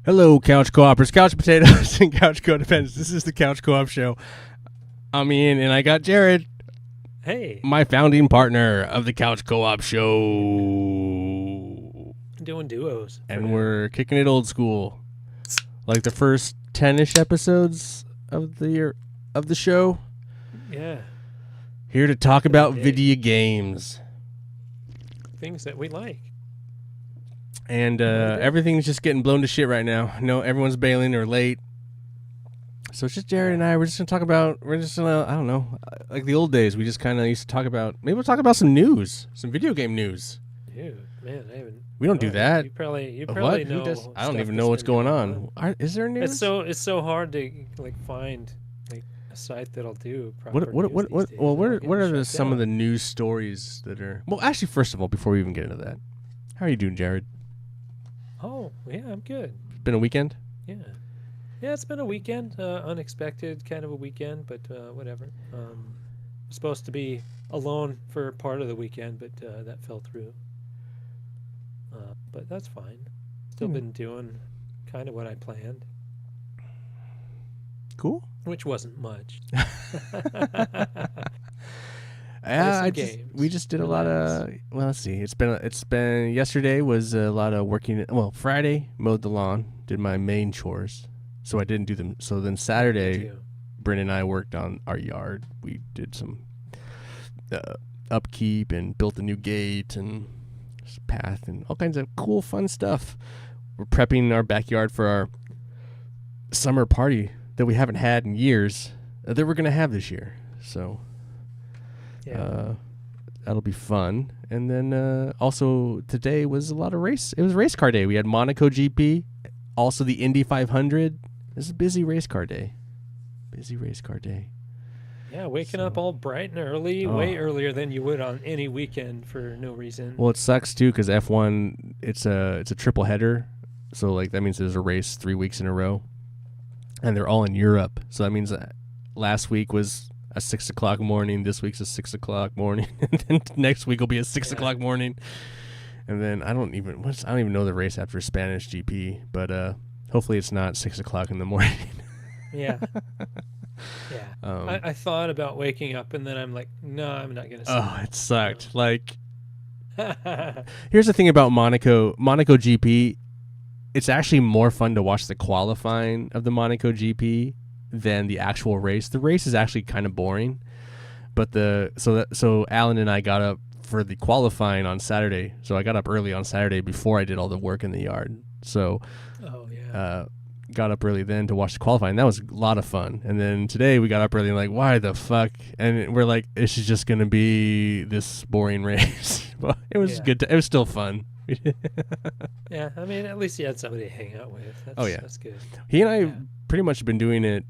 Hello, Couch Co-opers, Couch Potatoes, and Couch Co-Dependents. This is the Couch Co-op Show. I'm Ian, and I got Jared, Hey, my founding partner of the Couch Co-op Show. doing duos. And we're kicking it old school. Like the first 10-ish episodes of the show. Yeah, Here to talk about day. video games. things that we like. And everything's just getting blown to shit right now. No, everyone's bailing or late. So it's just Jared and I. We're just going to talk about, I don't know, like the old days. We just kind of used to talk about, maybe we'll talk about some news, some video game news. Dude, man, I haven't. We don't do that. You probably What? know. Who does? I don't stuff even know that's what's been going on. Is there news? It's so hard to find a site that'll do proper What news these days. well, what They're are getting some shut of the down. news stories that are, well, actually, first of all, before we even get into that, how are you doing, Jared? Oh, yeah, I'm good. It's been a weekend? Yeah, it's been a weekend, unexpected kind of a weekend, but whatever. Supposed to be alone for part of the weekend, but that fell through. But that's fine. Still been doing kind of what I planned, Cool. which wasn't much. Yeah, some we games. just did a lot of. Well, let's see. It's been. Yesterday was a lot of working. Well, Friday mowed the lawn, did my main chores, so I didn't do them. So then Saturday, Too. Bryn and I worked on our yard. We did some upkeep and built a new gate and path and all kinds of cool, fun stuff. We're prepping our backyard for our summer party that we haven't had in years. That we're gonna have this year. So. Yeah. That'll be fun. And then also today was a lot of race. It was race car day. We had Monaco GP, also the Indy 500. This is a busy race car day. Yeah, waking up all bright and early, Oh. way earlier than you would on any weekend for no reason. Well, it sucks too because F1 it's a triple header, so like that means there's a race 3 weeks in a row, and they're all in Europe. So that means that last week was a 6 o'clock morning. This week's a 6 o'clock morning, and then next week will be a 6 Yeah. o'clock morning. And then I don't even know the race after Spanish GP, but hopefully it's not 6 o'clock in the morning. Yeah. Yeah. I thought about waking up, and then I'm like, no, I'm not gonna. Oh, it sucked. Like, here's the thing about Monaco GP. It's actually more fun to watch the qualifying of the Monaco GP than the actual race. The race is actually kind of boring, but so Alan and I got up for the qualifying on Saturday. So I got up early on Saturday before I did all the work in the yard. So Oh yeah. got up early then to watch the qualifying. That was a lot of fun. And then today we got up early and like, why the fuck? And we're like, this is just gonna be this boring race. Well, it was Yeah. good. It was still fun. Yeah. I mean, at least you had somebody to hang out with. That's, Yeah. that's good. He and I Yeah. pretty much been doing it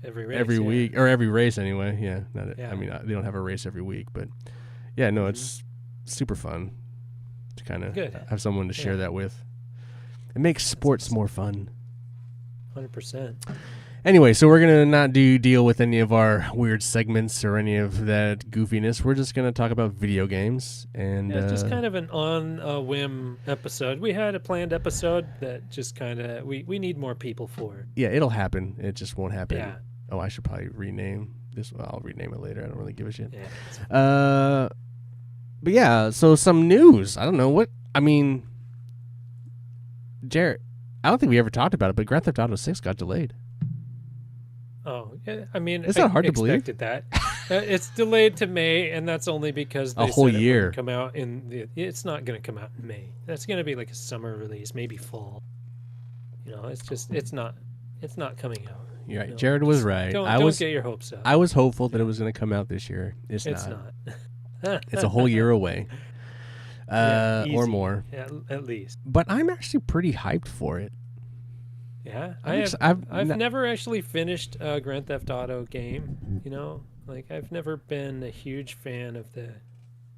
Every race, every yeah. week or every race anyway. Yeah, Yeah. I mean they don't have a race every week, but yeah, no, Mhm. it's super fun to kind of Good. have someone to share Yeah. that with. It makes sports awesome. more fun. 100%. Anyway, so we're gonna not deal with any of our weird segments or any of that goofiness. We're just gonna talk about video games and Yeah, just kind of an on a whim episode. We had a planned episode that just kind of we need more people for. yeah, it'll happen. It just won't happen. Yeah. Oh, I should probably rename this. Well, I'll rename it later. I don't really give a shit. Yeah. But yeah, so some news. I don't know what. I mean, Jared, I don't think we ever talked about it, but Grand Theft Auto 6 got delayed. Oh, yeah. I mean, It's I not hard to believe. expected that. It's delayed to May, and that's only because they A whole said it wouldn't year. come out in the. It's not going to come out in May. That's going to be like a summer release, maybe fall. You know, it's not coming out. You're right. No, Jared was just right. Don't get your hopes up. I was hopeful that it was going to come out this year. It's It's not. not. It's a whole year away, Yeah, or easy. more. Yeah, at least. But I'm actually pretty hyped for it. Yeah, I've never actually finished a Grand Theft Auto game. You know, like I've never been a huge fan of the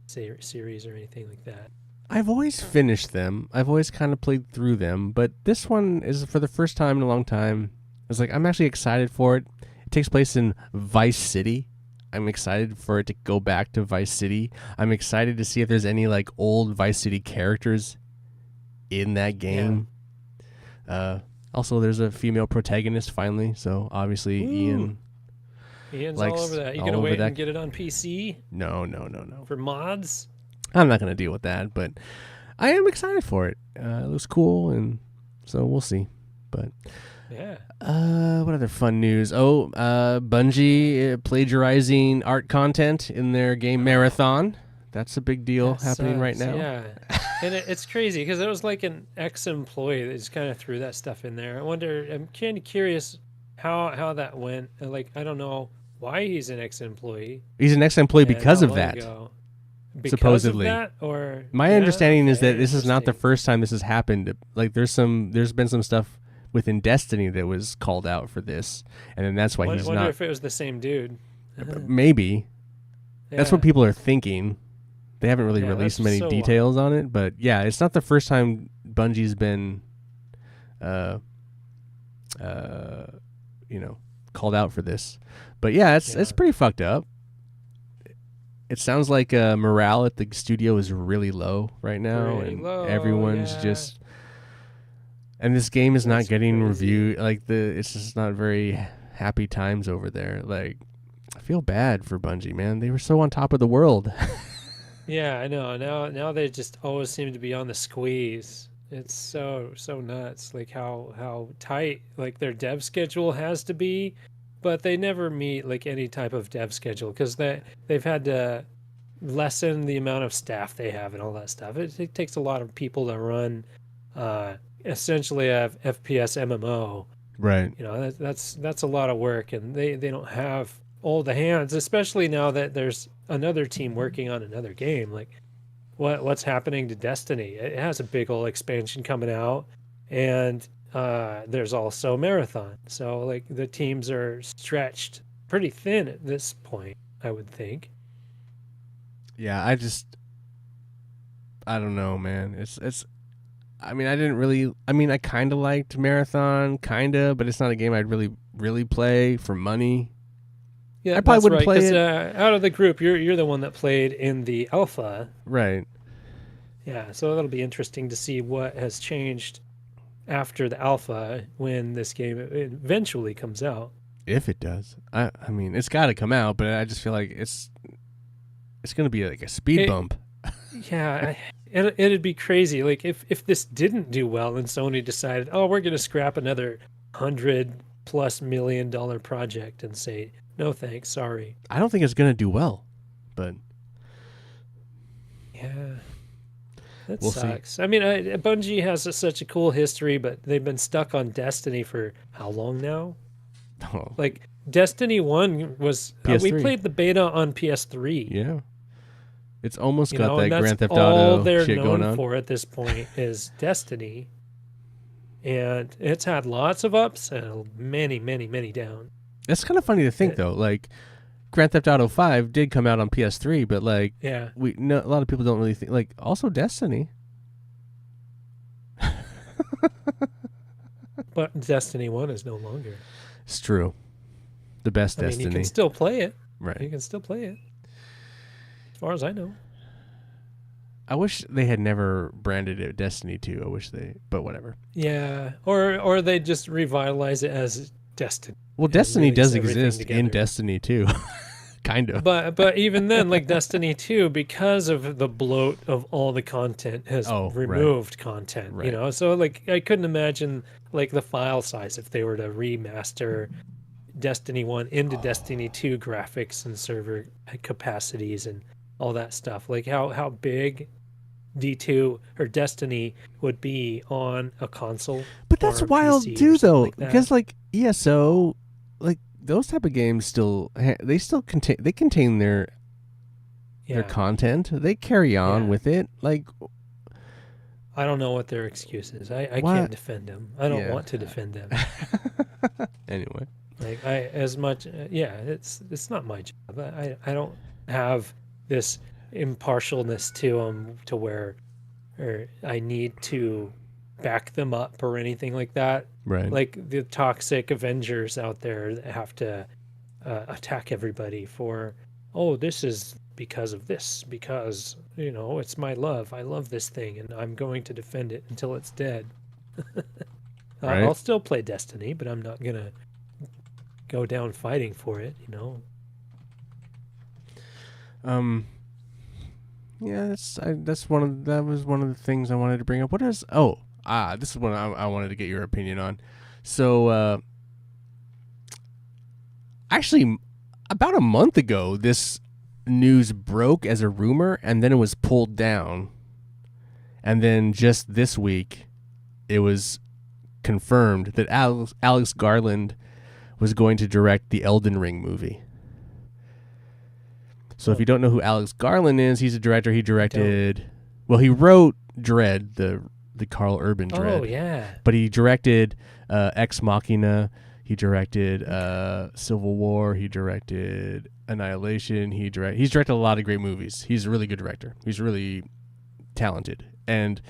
series or anything like that. I've always finished them. I've always kind of played through them, but this one is for the first time in a long time. It's like I'm actually excited for it. It takes place in Vice City. I'm excited for it to go back to Vice City. I'm excited to see if there's any like old Vice City characters in that game. Also, there's a female protagonist finally, so obviously Ooh. Ian's all over that. You all gonna over wait that. and get it on PC No. for mods? I'm not gonna deal with that, but I am excited for it. It looks cool, and so we'll see. But Yeah. what other fun news? Oh, Bungie plagiarizing art content in their game Marathon. That's a big deal That happening right sucks, now. Yeah. And it's crazy because it was like an ex-employee that just kind of threw that stuff in there. I'm kind of curious how that went. Like, I don't know why he's an ex-employee He's an ex-employee and because how of long that. ago. Because Supposedly. of that, or My understanding is that okay, this is not the interesting. first time this has happened. Like there's been some stuff within Destiny that was called out for this, and then that's why he's Wonder not. if it was the same dude. Maybe that's what Yeah. people are thinking. They haven't really Yeah, released that's many so details on it, but yeah, it's not the first time Bungie's been, uh, called out for this. But yeah, it's Yeah. pretty fucked up. It sounds like morale at the studio is really low right now, Pretty and low, everyone's yeah. just. And this game is not That's getting crazy. reviewed. Like it's just not very happy times over there. Like, I feel bad for Bungie, man. They were so on top of the world. Yeah, I know. Now they just always seem to be on the squeeze. It's so nuts. Like how tight like their dev schedule has to be, but they never meet like any type of dev schedule because they've had to lessen the amount of staff they have and all that stuff. It takes a lot of people to run uh essentially a FPS MMO. Right. You know, that's a lot of work, and they don't have all the hands, especially now that there's another team working on another game. Like what's happening to Destiny? It has a big old expansion coming out, and there's also Marathon. So like the teams are stretched pretty thin at this point, I would think. Yeah, I don't know, man. It's. I mean, I didn't really. I mean, I kind of liked Marathon, but it's not a game I'd really play for money. Yeah, I probably that's wouldn't right. play Because it. out of the group, you're the one that played in the alpha. Right. Yeah, so that'll be interesting to see what has changed after the alpha when this game eventually comes out. If it does, I mean, it's got to come out, but I just feel like it's gonna be like a speed It, bump. yeah, it'd be crazy. Like if this didn't do well and Sony decided, oh, we're gonna scrap another $100+ million project and say no thanks, sorry. I don't think it's gonna do well, but Yeah, that we'll see. sucks. I mean, Bungie has such a cool history, but they've been stuck on Destiny for how long now? Oh, Like Destiny 1 was we PS3. played the beta on PS3. Yeah, it's almost You got know, that and that's Grand Theft all Auto they're shit going known on. for at this point is Destiny. And it's had lots of ups and many, many, many downs. It's kind of funny to think though. Like Grand Theft Auto 5 did come out on PS3, but like Yeah. a lot of people don't really think. Like also Destiny. But Destiny 1 is no longer. It's true. The best I mean, Destiny. you can still play it. You Right. can still play it. As far as I know. I wish they had never branded it Destiny 2. I wish but whatever. Yeah. Or they just revitalize it as Destiny. Well, and Destiny release does everything exist in together. Destiny 2. Kind of. But even then, like Destiny 2, because of the bloat of all the content, has Right. removed content. Right. You know, so like I couldn't imagine like the file size if they were to remaster Destiny 1 into Destiny 2 graphics and server capacities and all that stuff. Like how big D2 or Destiny would be on a console. But that's or a wild PC or too, something though, like that. because like ESO, like those type of games they still contain their Yeah. content. They carry on Yeah. with it. Like I don't know what their excuse is. I What? can't defend them. I don't Yeah. want to defend them. anyway. Like it's not my job. I don't have this impartialness to them to where or I need to back them up or anything like that. Right. Like the toxic Avengers out there that have to attack everybody for, oh, this is because of this, because it's my love. I love this thing and I'm going to defend it until it's dead. Right. I'll still play Destiny, but I'm not gonna go down fighting for it. Um. Yeah, that was one of the things I wanted to bring up. What is? Oh, this is one I wanted to get your opinion on. So, actually, about a month ago, this news broke as a rumor, and then it was pulled down, and then just this week, it was confirmed that Alex Garland was going to direct the Elden Ring movie. So if you don't know who Alex Garland is, he's a director. He directed, he wrote Dread, the Carl Urban Dread. Oh yeah. But he directed Ex Machina. He directed Civil War. He directed Annihilation. He's directed a lot of great movies. He's a really good director. He's really talented. And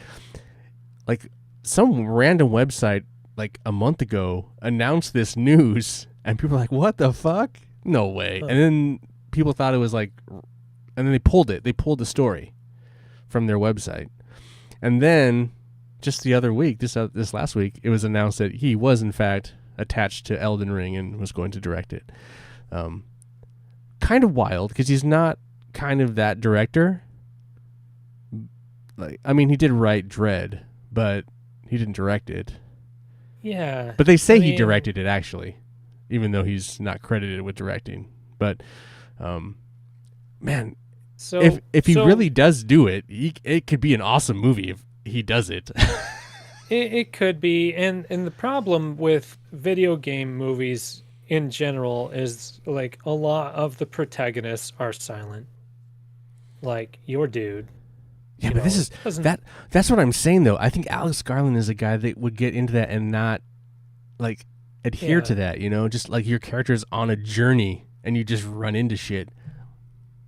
like some random website like a month ago announced this news, and people were like, "What the fuck? No way!" And then people thought it was like, and then they pulled it. They pulled the story from their website, and then just the other week, this last week, it was announced that he was in fact attached to Elden Ring and was going to direct it. Kind of wild because he's not kind of that director. Like, I mean, he did write Dread, but he didn't direct it. Yeah. But they say he directed it actually, even though he's not credited with directing. But man, so if he really does do it, it could be an awesome movie if he does it. it could be, and the problem with video game movies in general is like a lot of the protagonists are silent. Like your dude. Yeah, but this is that's what I'm saying though. I think Alex Garland is a guy that would get into that and not like adhere to that, just like your character is on a journey and you just run into shit.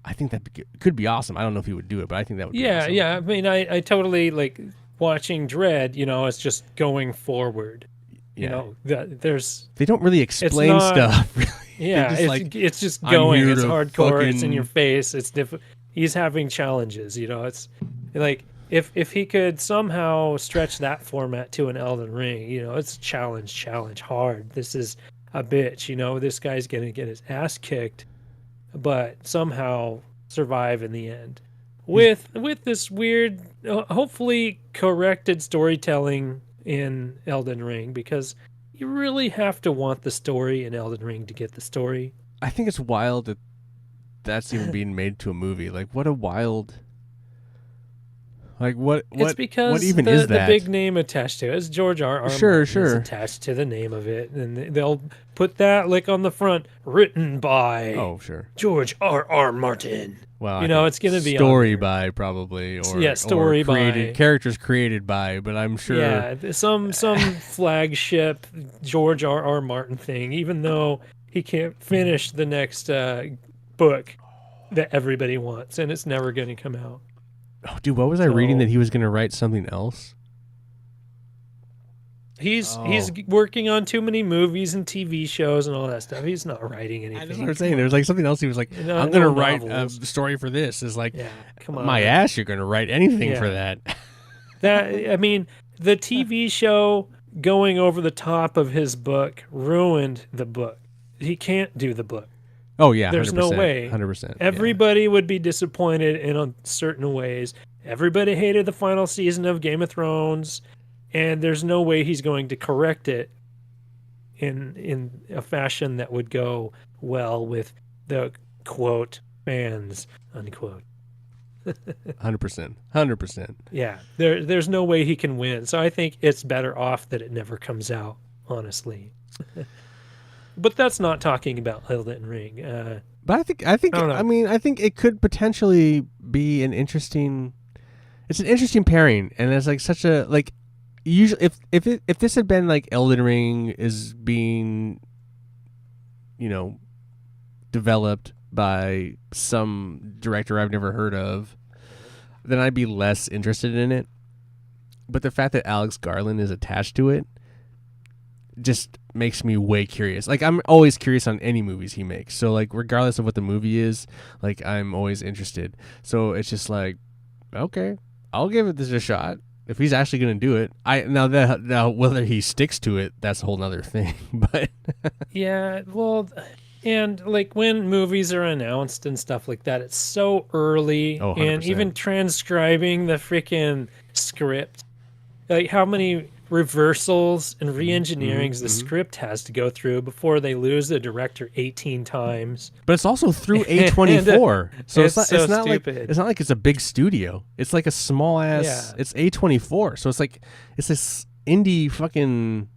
I think that could be awesome. I don't know if he would do it, but I think that would be awesome. Yeah. I mean, I totally like watching Dread, it's just going forward. Yeah. They don't really explain stuff. Really. Yeah, it's just going. It's hardcore. It's in your face. It's different. He's having challenges. It's like if he could somehow stretch that format to an Elden Ring, it's challenge, hard. This is a bitch. This guy's gonna get his ass kicked, but somehow survive in the end. With this weird, hopefully corrected storytelling in Elden Ring, because you really have to want the story in Elden Ring to get the story. I think it's wild that that's even being made to a movie. Like, what a wild... Like, what It's because what even is that? The big name attached to it is George R. R. Sure. Is attached to the name of it, and they'll put that like on the front, written by George R. R. Martin. Well, it's going to be story by probably, or story or created, by characters created by. But I'm sure, some flagship George R. R. Martin thing. Even though he can't finish the next book that everybody wants, and it's never going to come out. Oh, dude, what was I reading that he was going to write something else? He's working on too many movies and TV shows and all that stuff. He's not writing anything. That's what I'm saying. There was like something else. He was like, I'm going to write a story for this. It's like, come on, my ass, you're going to write anything for that. I mean, the TV show going over the top of his book ruined the book. He can't do the book. Oh, yeah. There's 100%, no way. 100%. Everybody would be disappointed in certain ways. Everybody hated the final season of Game of Thrones, and there's no way he's going to correct it in a fashion that would go well with the, quote, fans, unquote. 100%. Yeah, there's no way he can win. So I think it's better off that it never comes out, honestly. But that's not talking about Elden Ring. But I think I think it could potentially be an interesting pairing, and it's like such a like usually if this had been like Elden Ring is being developed by some director I've never heard of, then I'd be less interested in it. But the fact that Alex Garland is attached to it just makes me way curious. Like, I'm always curious on any movies he makes. So, like, regardless of what the movie is, like, I'm always interested. So it's just like, okay, I'll give it this a shot. If he's actually going to do it, now whether he sticks to it, that's a whole nother thing. But Yeah, well, and like when movies are announced and stuff like that, it's so early, Oh, and 100%. even transcribing the freaking script, like how many reversals and re-engineerings the script has to go through before they lose the director 18 times. but it's also through A24, so it's not so it's not stupid. like it's not like it's a big studio. It's like a small ass. Yeah. It's A24, so it's this indie fucking.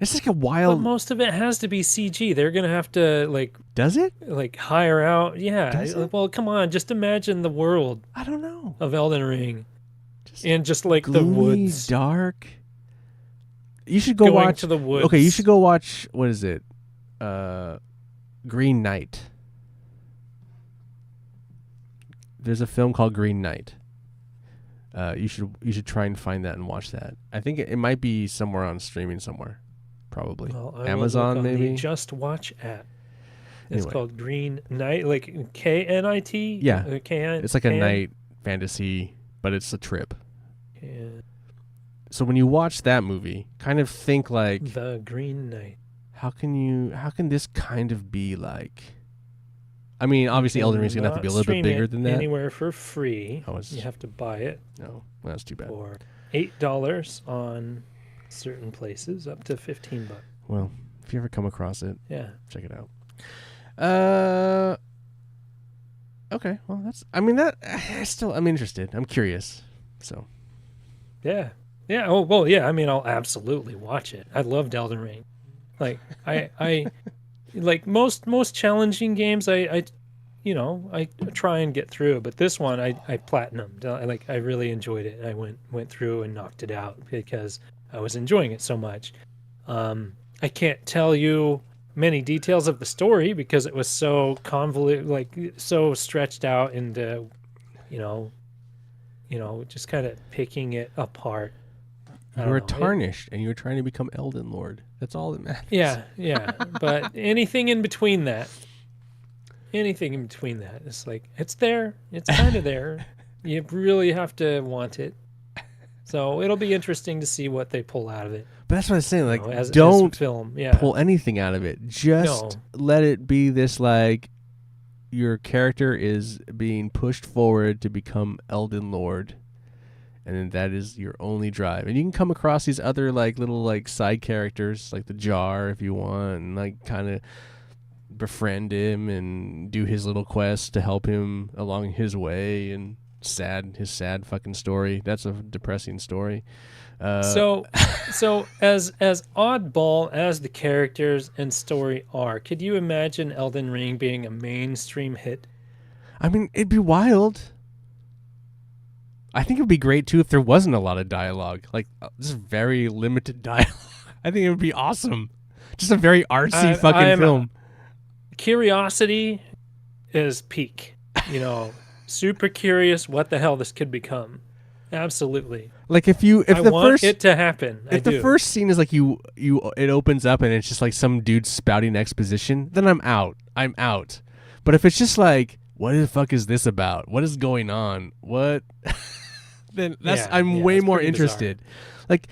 It's like a But wild. most of it has to be CG. They're gonna have to Does it? hire out. Yeah. Does it? Well, come on, just imagine the world I don't know. of Elden Ring Just and just like the gloomy, woods. dark. You should go Going watch. to the woods. Okay, you should go watch. What is it? Green Knight. There's a film called Green Knight. You should try and find that and watch that. I think it might be somewhere on streaming somewhere, probably Well, I will Amazon look on the maybe. Just Watch app. It's Anyway. called Green Knight, like KNIT. Yeah. KN. It's like a night fantasy, but it's a trip. KN, So when you watch that movie, kind of think like, the Green Knight. how can this kind of be like? I mean, obviously Elden Ring's gonna have to be a little bit bigger than that. Anywhere for free. Oh, it's- You have to buy it No, well, that's too bad. for $8 on certain places, up to $15. Well, if you ever come across it, Yeah. check it out. Okay. Well, I'm interested. I'm curious. So, Yeah. Yeah. Oh, well, yeah. I mean, I'll absolutely watch it. I loved Elden Ring. Like, I like most challenging games, I try and get through. But this one, I platinumed. I really enjoyed it. I went through and knocked it out because I was enjoying it so much. I can't tell you many details of the story because it was so convoluted, like so stretched out into, just kind of picking it apart. I you don't were know. tarnished, and you were trying to become Elden Lord. That's all that matters. Yeah. But anything in between that, it's like, it's there. It's kind of there. You really have to want it. So it'll be interesting to see what they pull out of it. But that's what I'm saying. Like, as don't film. Yeah. pull anything out of it. Just let it be this, like, your character is being pushed forward to become Elden Lord, and then that is your only drive. And you can come across these other, like, little, like, side characters, like the Jar, if you want, and, like, kind of befriend him and do his little quest to help him along his way. And his sad fucking story. That's a depressing story. So as oddball as the characters and story are, could you imagine Elden Ring being a mainstream hit? I mean, it'd be wild. I think it'd be great too if there wasn't a lot of dialogue, like just very limited dialogue. I think it would be awesome. Just a very artsy fucking film. Curiosity is peak. Super curious what the hell this could become. Absolutely. Like if I want it to happen. If the first scene is like it opens up and it's just like some dude spouting exposition, then I'm out. But if it's just like, what the fuck is this about? What is going on? What? Then I'm way more interested. Bizarre. Like,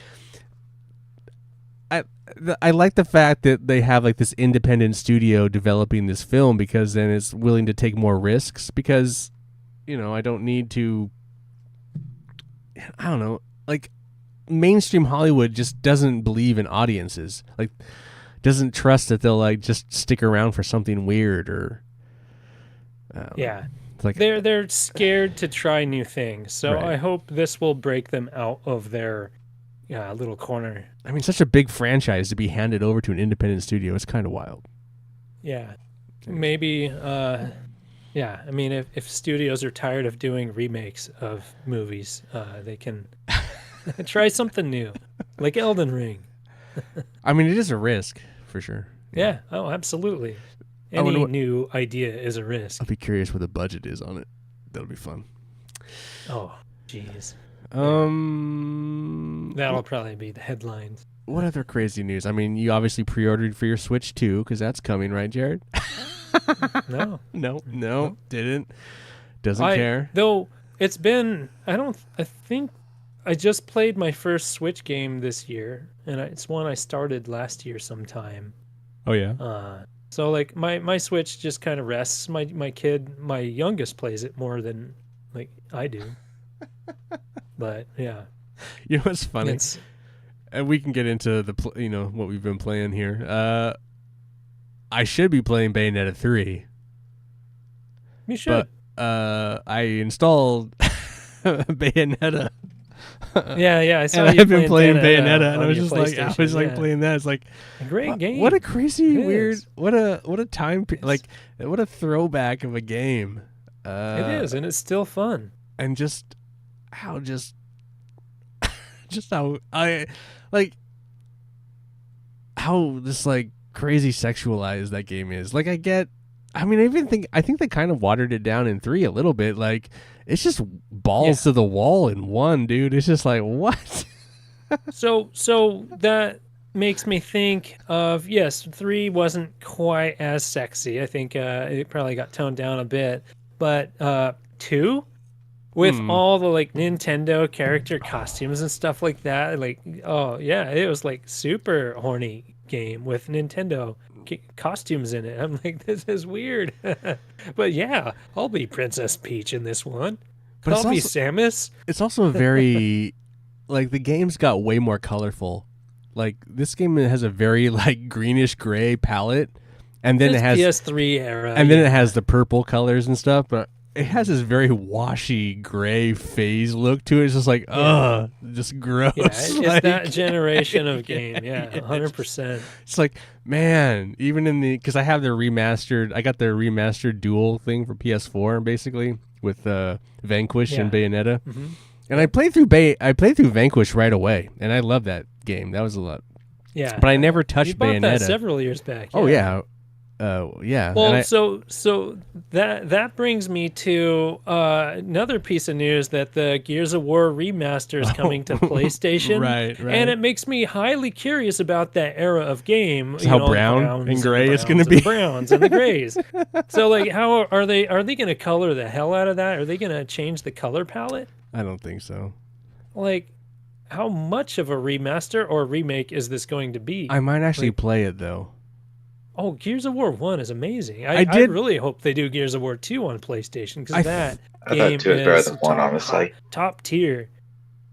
I like the fact that they have like this independent studio developing this film, because then it's willing to take more risks, because I don't need to. I don't know. Like, mainstream Hollywood just doesn't believe in audiences. Like, doesn't trust that they'll like just stick around for something weird or. Yeah. Like, they're scared to try new things. So right. I hope this will break them out of their little corner. I mean, such a big franchise to be handed over to an independent studio. It's kind of wild. Yeah. Maybe, I mean, if studios are tired of doing remakes of movies, they can try something new, like Elden Ring. I mean, it is a risk, for sure. Yeah. Oh, absolutely. Any new idea is a risk. I'll be curious what the budget is on it. That'll be fun. Oh, jeez. That'll probably be the headlines. What other crazy news? I mean, you obviously pre-ordered for your Switch 2, because that's coming, right, Jared? No, didn't. Doesn't care. Though it's been, I think I just played my first Switch game this year, and it's one I started last year sometime. Oh yeah. So like my Switch just kind of rests. My youngest plays it more than like I do. But yeah, You know what's funny? it's And we can get into the what we've been playing here. I should be playing Bayonetta 3, you should. but I installed Bayonetta. Yeah, I saw And you I've been playing Bayonetta, and on I was your just like, I PlayStation, was like yeah. playing that. It's like, A great game. what a crazy It weird, is. what a time, like, what a throwback of a game. It is, and it's still fun. And just how just how I like how this like crazy sexualized that game is. Like I think they kind of watered it down in 3 a little bit. Like it's just balls to the wall in 1, dude. It's just like what? So that makes me think of, yes, 3 wasn't quite as sexy. I think it probably got toned down a bit, but 2 with all the like Nintendo character costumes and stuff like that, like, oh yeah, it was like super horny game with Nintendo costumes in it. I'm like, this is weird. But yeah, I'll be Princess Peach in this one. But I'll be Samus. It's also very like the game's got way more colorful. Like this game has a very like greenish gray palette, and then it has PS3 era, and then it has the purple colors and stuff. But it has this very washy gray phase look to it. It's just like, just gross. Yeah, it's like, that generation of game. Yeah, 100%. It's like, man, even in because I got the remastered dual thing for PS4, basically with Vanquish and Bayonetta. Mm-hmm. And I played through Vanquish right away, and I love that game. That was a lot. Yeah, but I never touched you bought Bayonetta. that several years back. Yeah. Oh yeah, yeah. Well, so that brings me to another piece of news that the Gears of War remaster is coming to PlayStation. Right. And it makes me highly curious about that era of game. How brown and gray it's going to be. The browns and the grays. So like, how are they going to color the hell out of that? Are they going to change the color palette? I don't think so. Like, how much of a remaster or remake is this going to be? I might actually play it though. Oh, Gears of War 1 is amazing. I really hope they do Gears of War 2 on PlayStation, because that game thought 2 is better than 1, honestly. Top tier.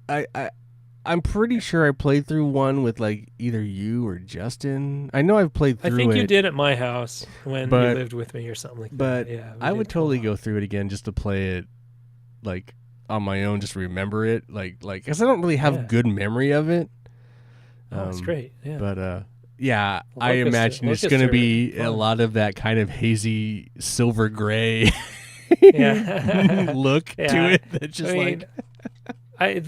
I'm pretty sure I played through 1 with like either you or Justin. I know I've played through it. I think you did at my house when you lived with me or something like that. But yeah, I would totally go through it again just to play it like on my own, just remember it. Like, because I don't really have good memory of it. It's great. Yeah. But yeah, I imagine it's going to be a lot of that kind of hazy silver gray look to it. That's just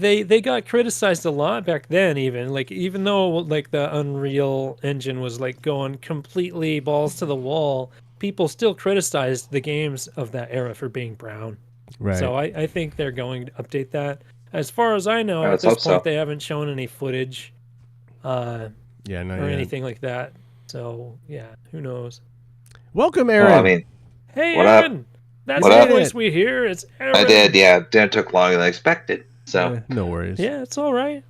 they got criticized a lot back then, even though like the Unreal Engine was like going completely balls to the wall, people still criticized the games of that era for being brown. Right. So I think they're going to update that. As far as I know, at this point they haven't shown any footage. Or anything like that. So yeah, who knows? Welcome, Aaron. Well, I mean, hey, Aaron. That's the voice we hear. It's Aaron. I did. Yeah, it took longer than expected. So no worries. Yeah, it's all right.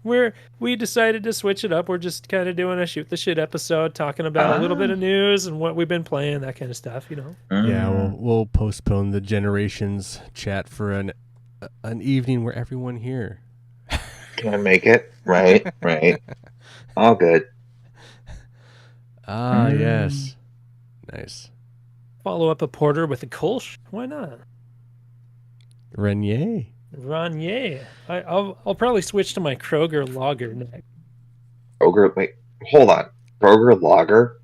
We decided to switch it up. We're just kind of doing a shoot the shit episode, talking about a little bit of news and what we've been playing, that kind of stuff. Yeah, we'll postpone the Generations chat for an evening where everyone here can I make it? Right. All good. Yes. Nice. Follow up a porter with a Kolsch? Why not? Renier. I'll probably switch to my Kroger Lager next. Kroger? Wait, hold on. Kroger Lager?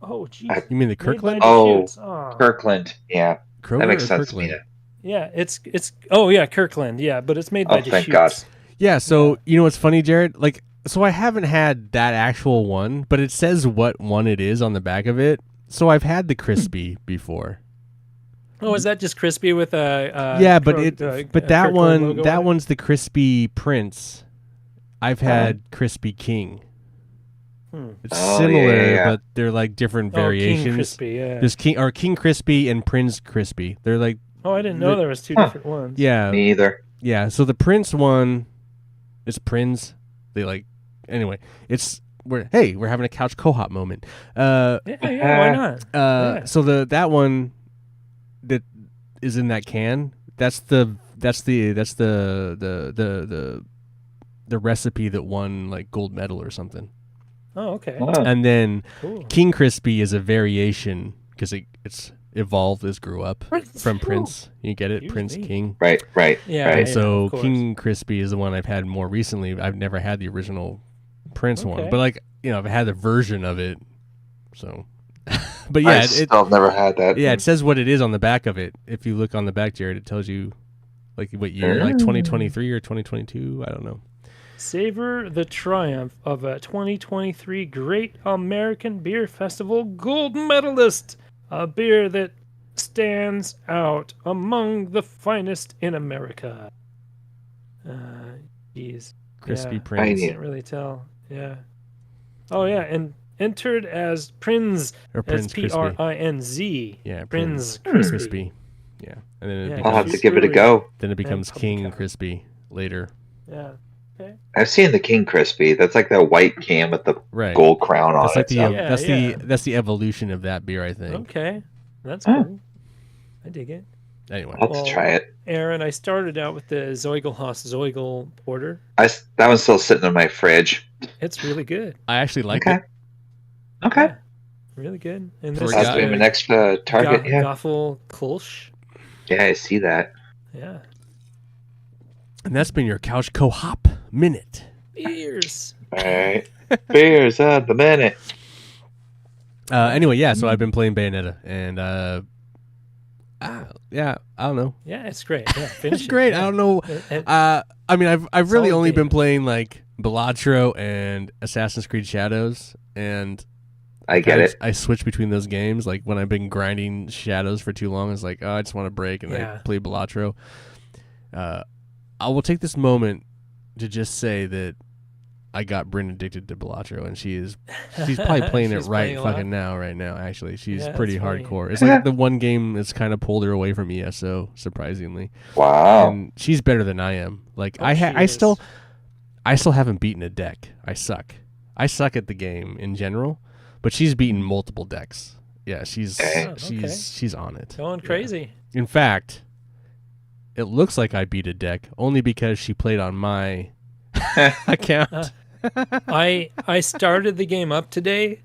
Oh, geez. You mean the Kirkland? Kirkland. Yeah. Kroger, that makes sense Kirkland? to me. Yeah, it's Kirkland. Yeah, but it's made by Deschutes. Thank God. Yeah, so you know what's funny, Jared? Like, so I haven't had that actual one, but it says what one it is on the back of it. So I've had the crispy before. Oh, is that just crispy with a? Yeah, but that one, one's the crispy Prince. I've had crispy King. It's similar, but they're like different variations. King crispy, yeah. There's King crispy and Prince crispy. They're like. Oh, I didn't know there was two different ones. Yeah. Me either. Yeah, so the Prince one It's Prince. They like anyway. We're having a couch co-op moment. Yeah, why not? Yeah. So that one that is in that can. That's the recipe that won like gold medal or something. Oh, okay. Oh. And then Cool. King Crispy is a variation because it's evolved as grew up from Prince. You get it, Excuse Prince me. King. Right. Yeah, Right. And so of course. King Crispy is the one I've had more recently. I've never had the original Prince one, Okay. but like I've had a version of it. So, but yeah, I still have never had that. it says what it is on the back of it. If you look on the back, Jared, it tells you like what year, like 2023 or 2022. I don't know. Savor the triumph of a 2023 Great American Beer Festival gold medalist. A beer that stands out among the finest in America. Jeez. Crispy Yeah. Prince Tiny. Can't really tell. Yeah. Oh, yeah. And entered as Prinz, or Prince as Crispy. P-R-I-N-Z. Yeah, Prinz Crispy. Crispy. Yeah, and then Yeah. I'll have to give it a Super- go. it becomes Public King House. Crispy later. Yeah. I've seen the King Crispy. That's like that white can with the Right. gold crown on That's like it. the so- Yeah. that's the evolution of that beer, I think. Okay. That's Huh. cool. I dig it. Anyway, I'll have Well, to try it. Aaron, I started out with the Zeugelhaus Zeugel Porter. That one's still sitting in my fridge. It's really good. I actually like Okay. it. Okay. Yeah, really good. And For this a That's guy- been my next target. Yeah. Goffel Kolsch. Yeah, I see that. Yeah. And that's been your Couch Co-op Minute. Beers. All right. Beers at the minute. Anyway, yeah, so I've been playing Bayonetta, and yeah, I don't know. Yeah, it's great. Yeah, finish It's it. great. Yeah. I don't know. And- I mean, I've really Solid only been game. playing like Balatro and Assassin's Creed Shadows, and I get it. I switch between those games. Like when I've been grinding Shadows for too long, it's like, oh, I just want to break, and I Yeah. play Balatro. I will take this moment to just say that I got Bryn addicted to Balatro, and she's probably playing it She's right playing a lot? fucking now, right now. Actually, she's Yeah, pretty that's funny. hardcore. It's like the one game that's kind of pulled her away from ESO, surprisingly. Wow. And she's better than I am. Like Oh, I she still is. haven't beaten a deck. I suck at the game in general, but she's beaten multiple decks. Yeah, she's Okay. she's on it. Going Yeah. crazy. In fact, it looks like I beat a deck only because she played on my account. I started the game up today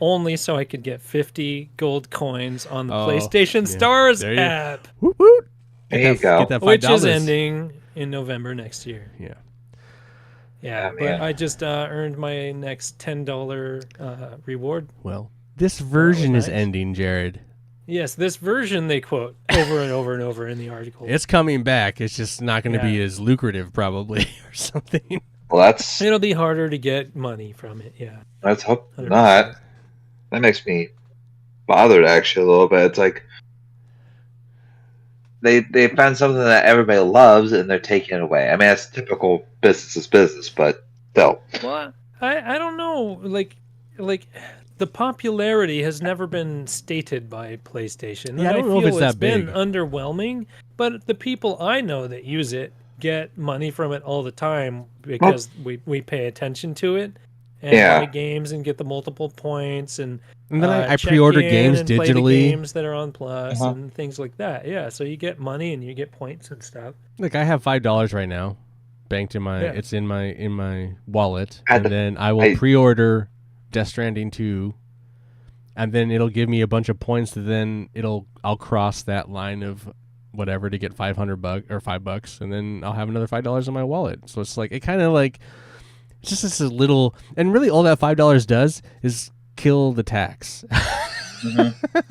only so I could get 50 gold coins on the Oh, PlayStation yeah. Stars There you- app, Woot woot. There you go. Get that $5. which is ending in November next year. Yeah. Yeah, Yeah, but man. I just earned my next $10 reward. Well, this version is nice. ending, Jared. Yes, this version they quote over and over and over in the article. It's coming back. It's just not going to be Yeah. as lucrative, probably, or something. Well, let's It'll be harder to get money from it. Yeah. hope 100%. not. That makes me bothered actually a little bit. It's like they found something that everybody loves and they're taking it away. I mean, that's typical business is business, but still. Well, I don't know. Like the popularity has never been stated by PlayStation. Yeah, I and don't know if feel it's that been big. underwhelming, but the people I know that use it get money from it all the time because we pay attention to it and Yeah. buy games and get the multiple points and And then I check pre-order in games and play the digitally. games that are on Plus Uh-huh. and things like that. Yeah, so you get money and you get points and stuff. Like I have $5 right now, banked in my. Yeah. It's in my wallet, I had and to- then I will I- pre-order Death Stranding 2, and then it'll give me a bunch of points. That then I'll cross that line of whatever to get $500 or $5, and then I'll have another $5 in my wallet. So it's like it kind of like it's just this little, and really all that $5 does is kill the tax.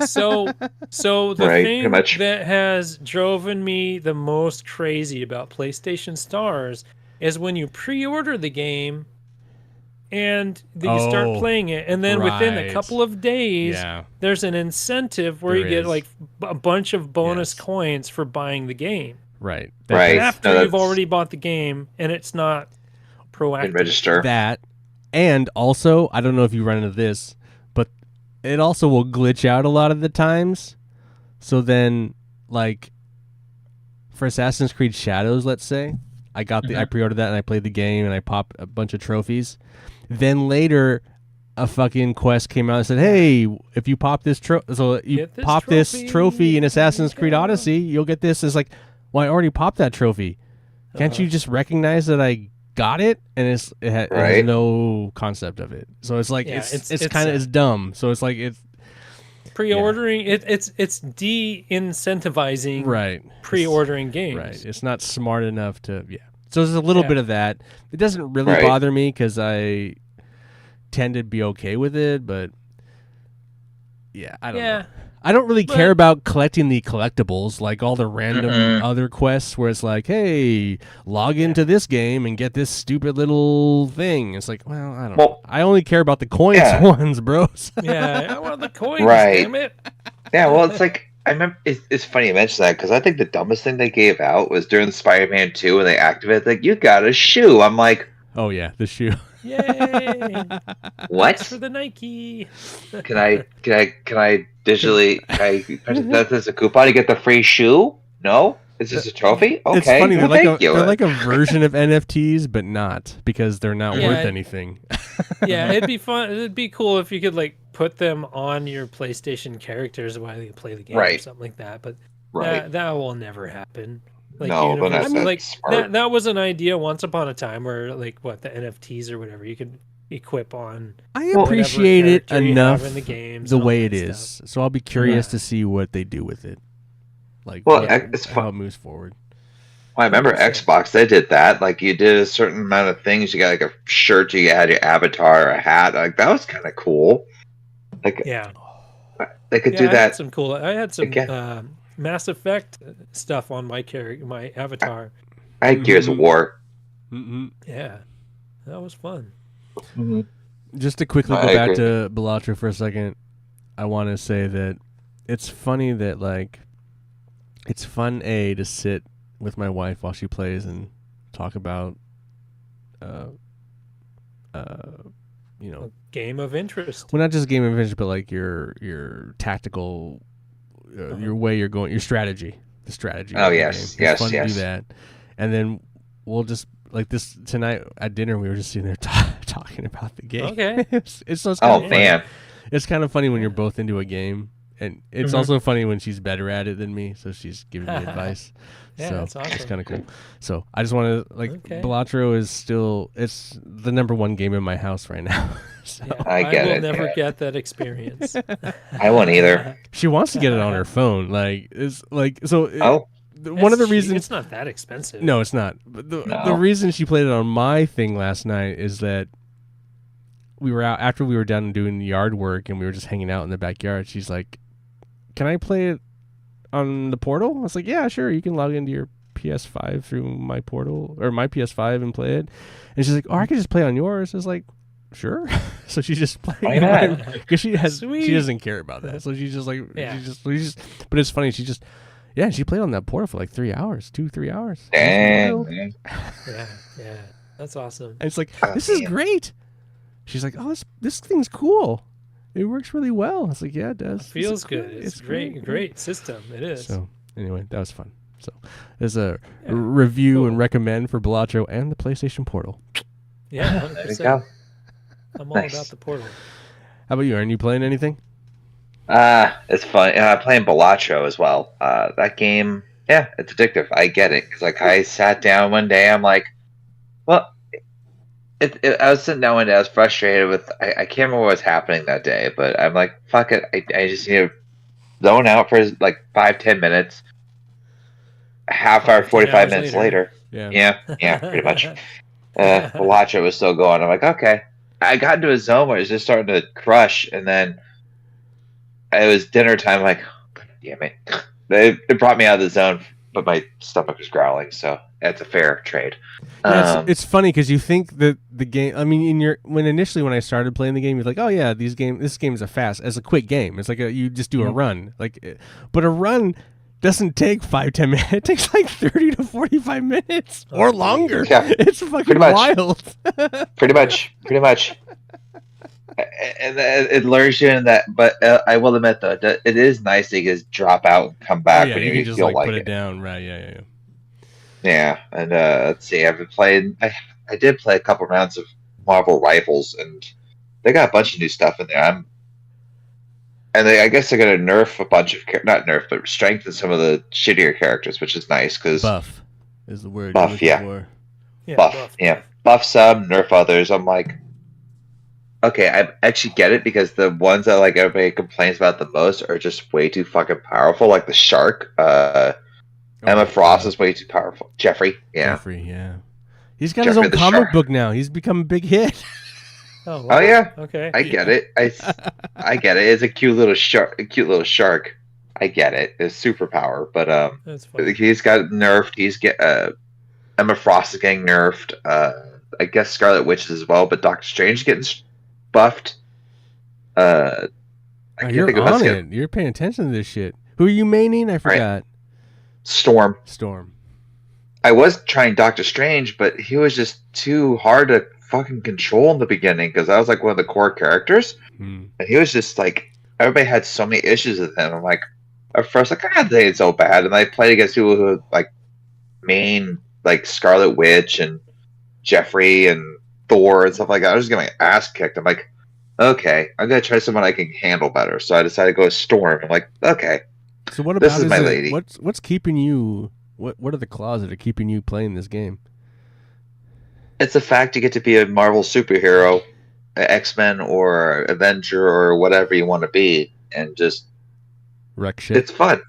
So the Right, thing pretty much. that has driven me the most crazy about PlayStation Stars is when you pre-order the game and you start Oh, playing it, and then within a right. couple of days, Yeah. there's an incentive where There you get is. like a bunch of bonus Yes. coins for buying the game Right. Right. after No, you've that's- already bought the game, and it's not Can proactive. register. That, and also, I don't know if you run into this, but it also will glitch out a lot of the times. So then, like, for Assassin's Creed Shadows, let's say, I got I pre-ordered that and I played the game and I popped a bunch of trophies. Then later, a fucking quest came out and said, "Hey, if you pop this this trophy in Assassin's Creed Odyssey, you'll get this." It's like, well, I already popped that trophy. Can't you just recognize that I got it? And it has no concept of it. So it's like it's kind of it's dumb. So it's like it's pre-ordering. It's de-incentivizing pre-ordering games. Right. It's not smart enough to So there's a little bit of that. It doesn't really bother me because I tend to be okay with it, but I don't know. I don't really care about collecting the collectibles, like all the random other quests where it's like, hey, log into this game and get this stupid little thing. It's like, well, I don't know. I only care about the coins ones, bros. I want the coins, damn it. Yeah, well, it's like, I remember, it's funny you mention that, because I think the dumbest thing they gave out was during Spider-Man 2 when they activated, like, you got a shoe. I'm like, oh, yeah, the shoe. Yay! What? Thanks for the Nike. Can I digitally punch that as a coupon to get the free shoe? No? Is this a trophy? Okay. It's funny. They're like a version of NFTs, but not, because they're not worth anything. It'd be fun. It'd be cool if you could like put them on your PlayStation characters while you play the game or something like that. But that will never happen. Like, no, but that was an idea once upon a time where like the NFTs or whatever you could equip on. I appreciate it enough in the games the way it is, so I'll be curious to see what they do with it. Like, it's how it moves forward. Well, I remember Xbox, they did that. Like, you did a certain amount of things. You got like a shirt, you had your avatar, a hat. Like, that was kind of cool. Like, they could do that. I had some Mass Effect stuff on my avatar. I had Gears of War. Mm-hmm. Yeah, that was fun. Mm-hmm. Just to quickly go back to Balatro for a second, I want to say that it's funny that like it's fun to sit with my wife while she plays and talk about a game of interest. Well, not just a game of interest, but like your tactical, your way you're going, your strategy, the strategy. Oh yes, it's fun to do that, and then we'll just like this tonight at dinner. We were just sitting there talking about the game. Okay, it's kind of man, it's kind of funny when you're both into a game, and it's also funny when she's better at it than me, so she's giving me advice. Yeah, so that's awesome. It's kind of cool. So I just want to Balatro is still it's the #1 game in my house right now. So. I will never get that experience. I won't either. She wants to get it on her phone. Like it's like so. One of the reasons it's not that expensive. No, it's not. But the reason she played it on my thing last night is that we were out after we were done doing yard work and we were just hanging out in the backyard. She's like, "Can I play it on the portal?" I was like, "Yeah, sure. You can log into your PS5 through my portal or my PS5 and play it." And she's like, "Oh, I can just play on yours." I was like, "Sure." So she just played because she doesn't care about that. So she's just like, but it's funny. She played on that portal for like 3 hours, 2-3 hours. Dang. Yeah, that's awesome. And it's like, this is great. She's like, "Oh, this thing's cool. It works really well." I was like, "Yeah, it does. It feels good. It's great system. It is." So anyway, that was fun. So there's a review and recommend for Balatro and the PlayStation Portal. Yeah, 100%. There you go. I'm all about the portal. How about you? Aren't you playing anything? It's fun. Playing Balatro as well. That game, it's addictive. I get it. Because like I sat down one day, I'm like, well, I was sitting down one day, I was frustrated with, I can't remember what was happening that day, but I'm like, fuck it. I just need to zone out for like 5-10 minutes. Half hour, 45 minutes later. Yeah, pretty much. Balatro was still going. I'm like, okay. I got into a zone where it was just starting to crush, and then it was dinner time. Like, God damn it! It brought me out of the zone, but my stomach was growling. So that's a fair trade. Yeah, it's funny because you think that the game. I mean, when I started playing the game, you're like, oh yeah, this game is a quick game. It's like you just do a run, but a run doesn't take 5-10 minutes. It takes like 30 to 45 minutes or longer. Yeah, it's fucking wild. Pretty much. And it lures you in that. But I will admit though, that it is nice to just drop out and come back when you you just feel like like put it. It down, right? Yeah. Yeah, and let's see. I've been playing. I did play a couple rounds of Marvel Rivals, and they got a bunch of new stuff in there. I guess they're gonna nerf a bunch of not nerf, but strengthen some of the shittier characters, which is nice because Buff is the word. Buff, you're looking yeah. for. Yeah, buff, yeah, buff some, nerf others. I'm like, okay, I actually get it because the ones that like everybody complains about the most are just way too fucking powerful. Like the shark, Emma Frost is way too powerful. Jeffrey, yeah. Jeffrey, yeah. He's got Jeffrey his own the comic Shark. book now. He's become a big hit. Oh, wow. Oh yeah, Okay. I get it. I get it. It's a cute little shark. I get it. It's superpower, but That's fine. he's got nerfed. Emma Frost is getting nerfed. I guess Scarlet Witch as well, but Doctor Strange is getting buffed. I can't You're think of on what's it. You're paying attention to this shit. Who are you maining? I forgot. Storm. Storm. I was trying Doctor Strange, but he was just too hard to fucking control in the beginning because I was like one of the core characters, and he was just like everybody had so many issues with him. I'm like, at first, like, God, they ain't so bad, and I played against people who like main like Scarlet Witch and Jeffrey and Thor and stuff like that. I was just getting my ass kicked. I'm like, okay, I'm gonna try someone I can handle better. So I decided to go with Storm. I'm like, okay, So what This about is my lady. What's keeping you? What are the claws that are keeping you playing this game? it's the fact you get to be a Marvel superhero, X-Men or Avenger or whatever you want to be, and just Wreck shit. it's fun.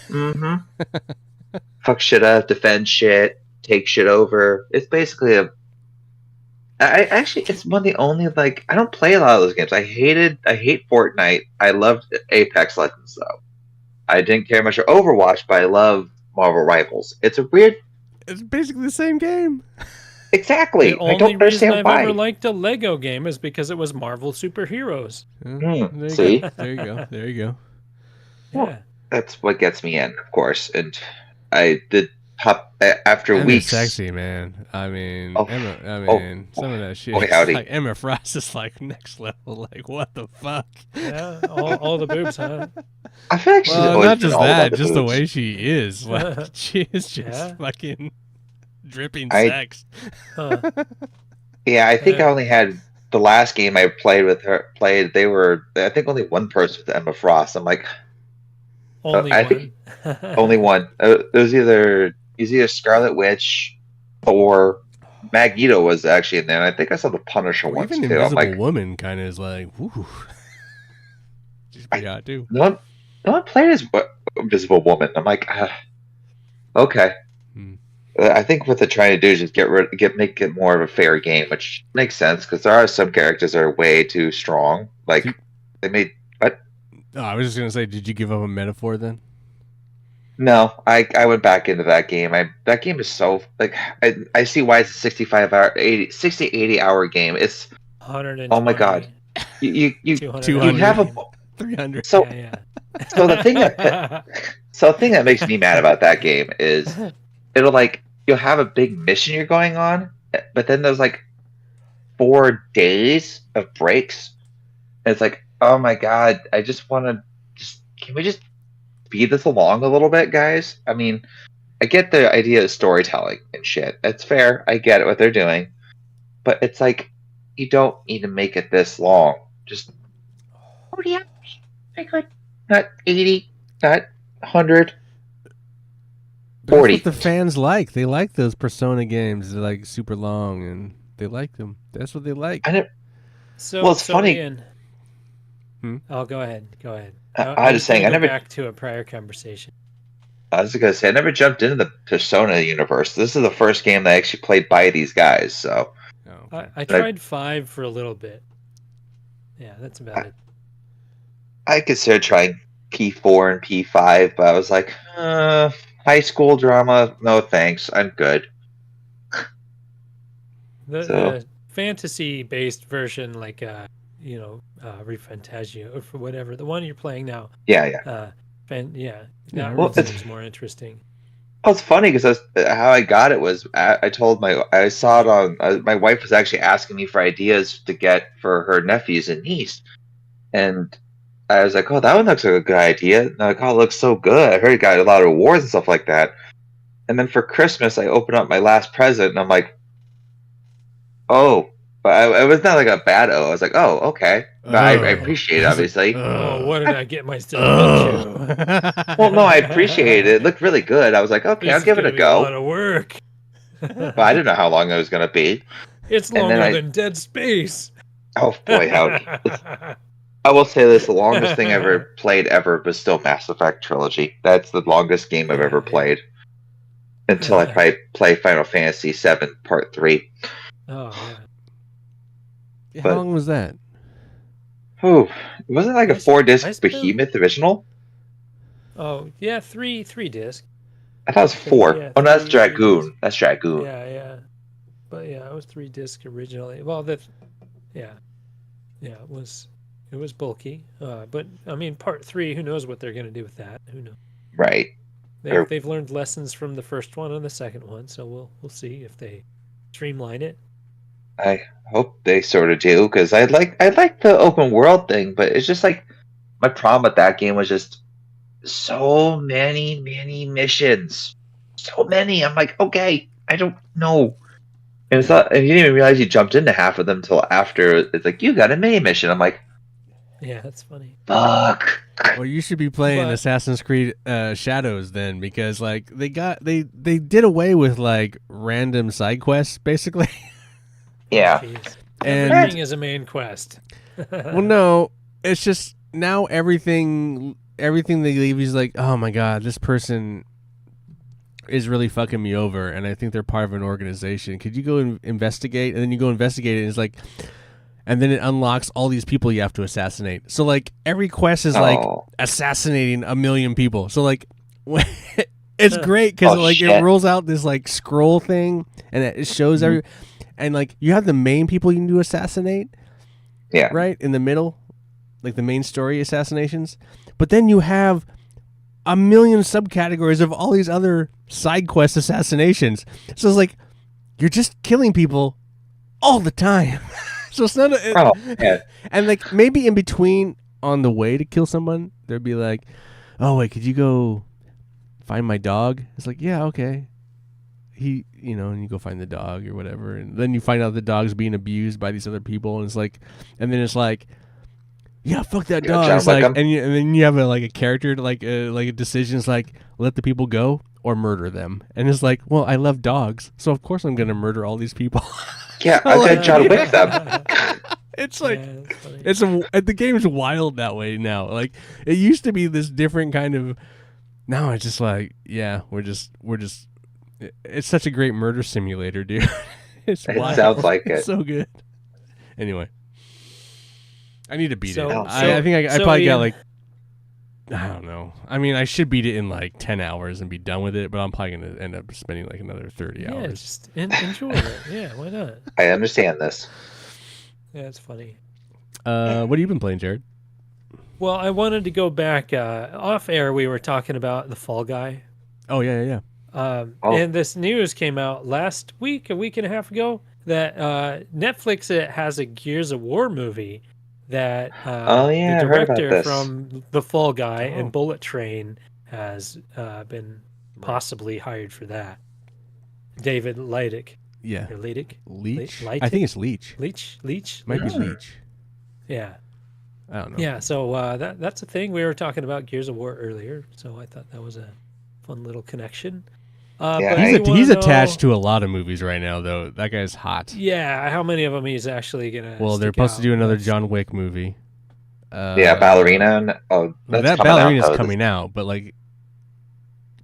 Mm-hmm. Fuck shit up, defend shit, take shit over. It's basically I actually, it's one of the only like I don't play a lot of those games. I hate Fortnite. I loved Apex Legends though. I didn't care much for Overwatch, but I love Marvel Rivals. It's a weird, It's basically the same game. exactly. The I only don't reason understand I've why. ever liked a Lego game is because it was Marvel superheroes. There you see? go. There you go. There you go. Well, Yeah. That's what gets me in, of course. And I did pop after Emma's weeks. sexy, man. I mean, Oh. Emma. I Oh. mean, some of that shit. Boy, is howdy. like Emma Frost is like next level. Like what the fuck? Yeah. All the boobs, huh? I feel like she's Well, always not been just all about that, the just the boobs. way she is. Like she is just Yeah. fucking dripping I- sex. Huh. Yeah, I think I Yeah. only had the last game I played with her. They were, I think, only one person with Emma Frost. I'm like, Only I one. only one. It was either Scarlet Witch or Magneto was actually in there. And I think I saw the Punisher Or once even too. I'm Invisible like, Woman kind of is like, woo. She's pretty hot too. no one played as Invisible Woman. I'm like, okay. Hmm. I think what they're trying to do is just make it more of a fair game, which makes sense because there are some characters that are way too strong. Like they made what? Oh, I was just gonna say, did you give up a metaphor then? No, I went back into that game. That game is so like I see why it's a 60 80 hour game. It's 120. oh my God. you 200. you have a 300. so Yeah, so the thing yeah. that makes me mad about that game is it'll like you'll have a big mission you're going on, but then there's like 4 days of breaks. And it's like, oh my God, I just want to can we just speed this along a little bit, guys? I mean, I get the idea of storytelling and shit. That's fair. I get it what they're doing, but it's like you don't need to make it this long. Just 40 hours. I could not 80, not 100. But 40. that's what the fans like. They like those Persona games. They're like super long, and they like them. That's what they like. I never, So, Well, it's so funny. Ian, Hmm? Oh, go ahead. Go ahead. I was just saying, gonna I go never. back to a prior conversation. I was gonna say I never jumped into the Persona universe. This is the first game that I actually played by these guys. So Oh, I tried 5 for a little bit. Yeah, that's about it. I considered trying P4 and P5, but I was like, high school drama, no thanks. I'm good. The, So- the fantasy-based version, like ReFantagio or for whatever, the one you're playing now. Yeah. Yeah, Yeah, that well, one it's- seems more interesting. Well, it's funny because how I got it was I saw it on my wife was actually asking me for ideas to get for her nephews and niece, and I was like, oh, that one looks like a good idea. And I'm like, oh, it looks so good. I heard it got a lot of awards and stuff like that. And then for Christmas, I opened up my last present, and I'm like, oh, but it was not like a bad oh. I was like, oh, okay. But I appreciate it, obviously. Oh, what did I get myself Oh. into? Well, no, I appreciate it. It looked really good. I was like, okay, This I'll is give it gonna a be a lot go. of work. But I didn't know how long it was going to be. It's And longer then than Dead Space. Oh, boy, howdy. I will say this, the longest thing I ever played ever was still Mass Effect Trilogy. That's the longest game I've ever Yeah. played. Until I probably play Final Fantasy VII Part 3. Oh yeah. How But- long was that? Ooh, wasn't it like a I 4-disc spent- Behemoth original? Oh yeah, three disc. I thought it was 4. Yeah, Oh, no, that's 3 Dragoon. discs. That's Dragoon. Yeah. But yeah, it was 3 disc originally. Well, yeah, it was bulky. But I mean, part 3, who knows what they're gonna do with that? Who knows? Right. Sure. They've learned lessons from the first one and the second one, so we'll see if they streamline it. I hope they sort of do, because I like the open world thing, but it's just like my problem with that game was just so many missions, so many. I'm like, okay, I don't know, and it's not. And you didn't even realize you jumped into half of them until after. It's like you got a mini mission. I'm like, Yeah, that's funny. fuck. Well, you should be playing But- Assassin's Creed Shadows then, because like they did away with like random side quests basically. Yeah. Jeez. And- Everything is a main quest. Well, no, it's just now everything they leave is like, oh my god, this person is really fucking me over, and I think they're part of an organization. Could you go and investigate? And then you go investigate it, and it's like, and then it unlocks all these people you have to assassinate. So like every quest is like Oh. assassinating 1 million people. So like it's great because Oh, like it shit. rolls out this like scroll thing, and it shows Mhm. every, and like you have the main people you need to assassinate Yeah. right in the middle, like the main story assassinations, but then you have 1 million subcategories of all these other side quest assassinations. So it's like you're just killing people all the time. So it's not Oh, yeah. and like maybe in between on the way to kill someone there'd be like, oh wait, could you go find my dog? It's like, yeah, okay. He, and you go find the dog or whatever, and then you find out the dog's being abused by these other people, and it's like, and then it's like, yeah, fuck that Yeah, dog. John It's like, Wickham. and then you have a character like a decision. It's like, let the people go or murder them, and it's like, well, I love dogs, so of course I'm gonna murder all these people. Yeah, I got John Wick them. It's like, Yeah, that's funny. the game's wild that way now. Like it used to be this different kind of. Now it's just like, yeah, we're just. It's such a great murder simulator, dude. It's It wild. sounds like It's it. so good. Anyway, I need to beat So- it. so- I think I so probably got Ian- like. I don't know. I mean, I should beat it in like 10 hours and be done with it, but I'm probably gonna end up spending like another 30 Yeah, hours. just enjoy it. Yeah, why not? I understand this. Yeah, it's funny. What have you been playing, Jared? Well, I wanted to go back off air. We were talking about the Fall Guy. Oh yeah. Oh. And this news came out last week, a week and a half ago, that Netflix has a Gears of War movie that Oh, yeah, the I heard about director this. from The Fall Guy Oh. and Bullet Train has been possibly hired for that. David Leitch. Yeah. Or Leitch? Leech. Leitch? I think it's Leech. Leitch? Might be Yeah. Leech. Yeah. I don't know. Yeah, so that's a thing. We were talking about Gears of War earlier, so I thought that was a fun little connection. Yeah, but I- you wanna He's know- attached to a lot of movies right now, though. That guy's hot. Yeah, how many of them he's actually gonna? Well, they're stick supposed to out? do another That's- John Wick movie. Yeah, Ballerina. Oh, that's that coming out, Ballerina's though. coming out, but like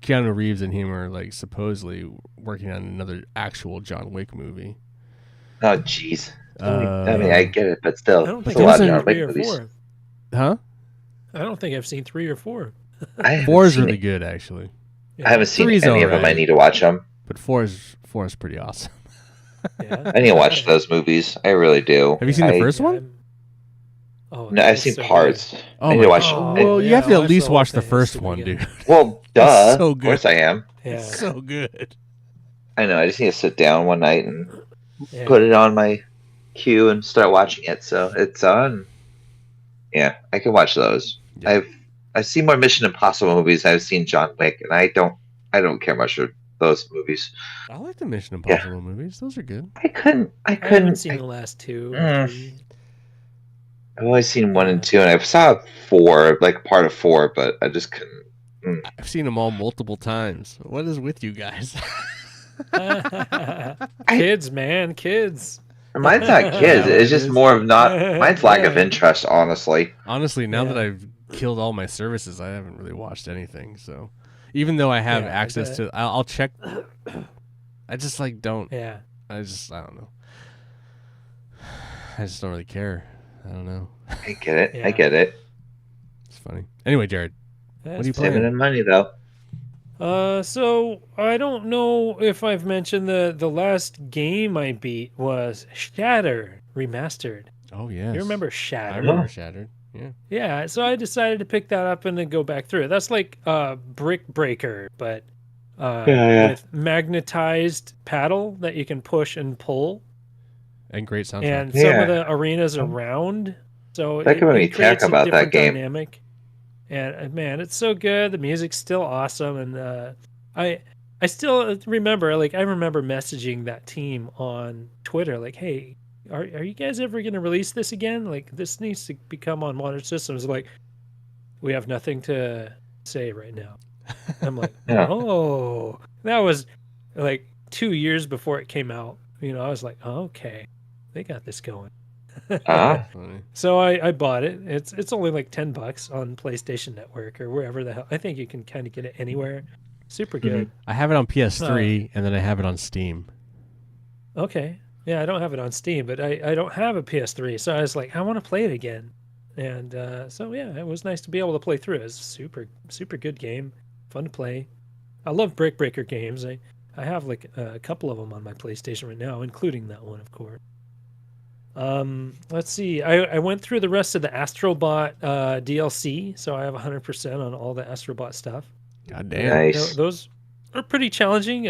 Keanu Reeves and him are like supposedly working on another actual John Wick movie. Oh, jeez. I mean, Uh, I get it, but still, I don't there's think a I've lot of seen John Wick 3 or movies. 4. Huh? I don't think I've seen 3 or 4. I haven't 4 is seen really it. good, actually, I haven't seen 3's any of them. I alright. need to watch them. but 4 is pretty awesome. Yeah. I need to watch those movies. I really do. Have you seen the I- first one? I'm- Oh, No, yeah, I've it's seen so parts. Oh I need my to watch. God. it. Well, you Yeah, have to at watch least the watch whole the thing. first It's one, really dude. Well, duh. so Of course good. I am. Yeah. So good. I know. I just need to sit down one night and Yeah. put it on my queue and start watching it. So it's on. Yeah, I can watch those. Yeah. I've seen more Mission Impossible movies. Than I've seen John Wick, and I don't care much for those movies. I like the Mission Yeah. Impossible movies. Those are good. I couldn't. I haven't seen the last 2 or 3. I've only seen 1 and Yeah. 2, and I saw 4, like part of 4, but I just couldn't. I've seen them all multiple times. What is with you guys? Kids, man, kids. Mine's not kids. Yeah, It's it just is. more of not. Mine's lack of interest, honestly. Honestly, now that Yeah. I've killed all my services, I haven't really watched anything. So, even though I have Yeah, I access bet. to, I'll check. I just like don't. Yeah. I don't know. I just don't really care. I don't know. I get it. Yeah. I get it. It's funny. Anyway, Jared, what are you Saving playing? in money though. So I don't know if I've mentioned the last game I beat was Shatter Remastered. Oh yeah, You remember I Shatter? remember Shattered. Yeah. Yeah, so I decided to pick that up and then go back through it. That's like Brick Breaker, but Yeah. with magnetized paddle that you can push and pull, And great soundtrack. and some Yeah. of the arenas are round, so That could make me it creates talk a about that different game. dynamic. And man, it's so good. The music's still awesome, and I still remember, like, I remember messaging that team on Twitter, like, hey, are you guys ever going to release this again? Like, this needs to become on modern systems. Like, we have nothing to say right now. I'm like, Yeah. oh, that was like 2 years before it came out. You know, I was like, oh, okay, they got this going. Ah. Funny. So I bought it. It's only like $10 on PlayStation Network or wherever the hell. I think you can kind of get it anywhere. Super good. I have it on PS3 and then I have it on Steam. Okay. Yeah, I don't have it on Steam, but I don't have a PS3, so I was like, I want to play it again. And so yeah, it was nice to be able to play through it. It's a super good game, fun to play. I love Brick Breaker games. I have like a couple of them on my PlayStation right now, including that one, of course. Let's see. I went through the rest of the Astrobot DLC, so I have 100% on all the Astrobot stuff. God damn. Nice. Those are pretty challenging,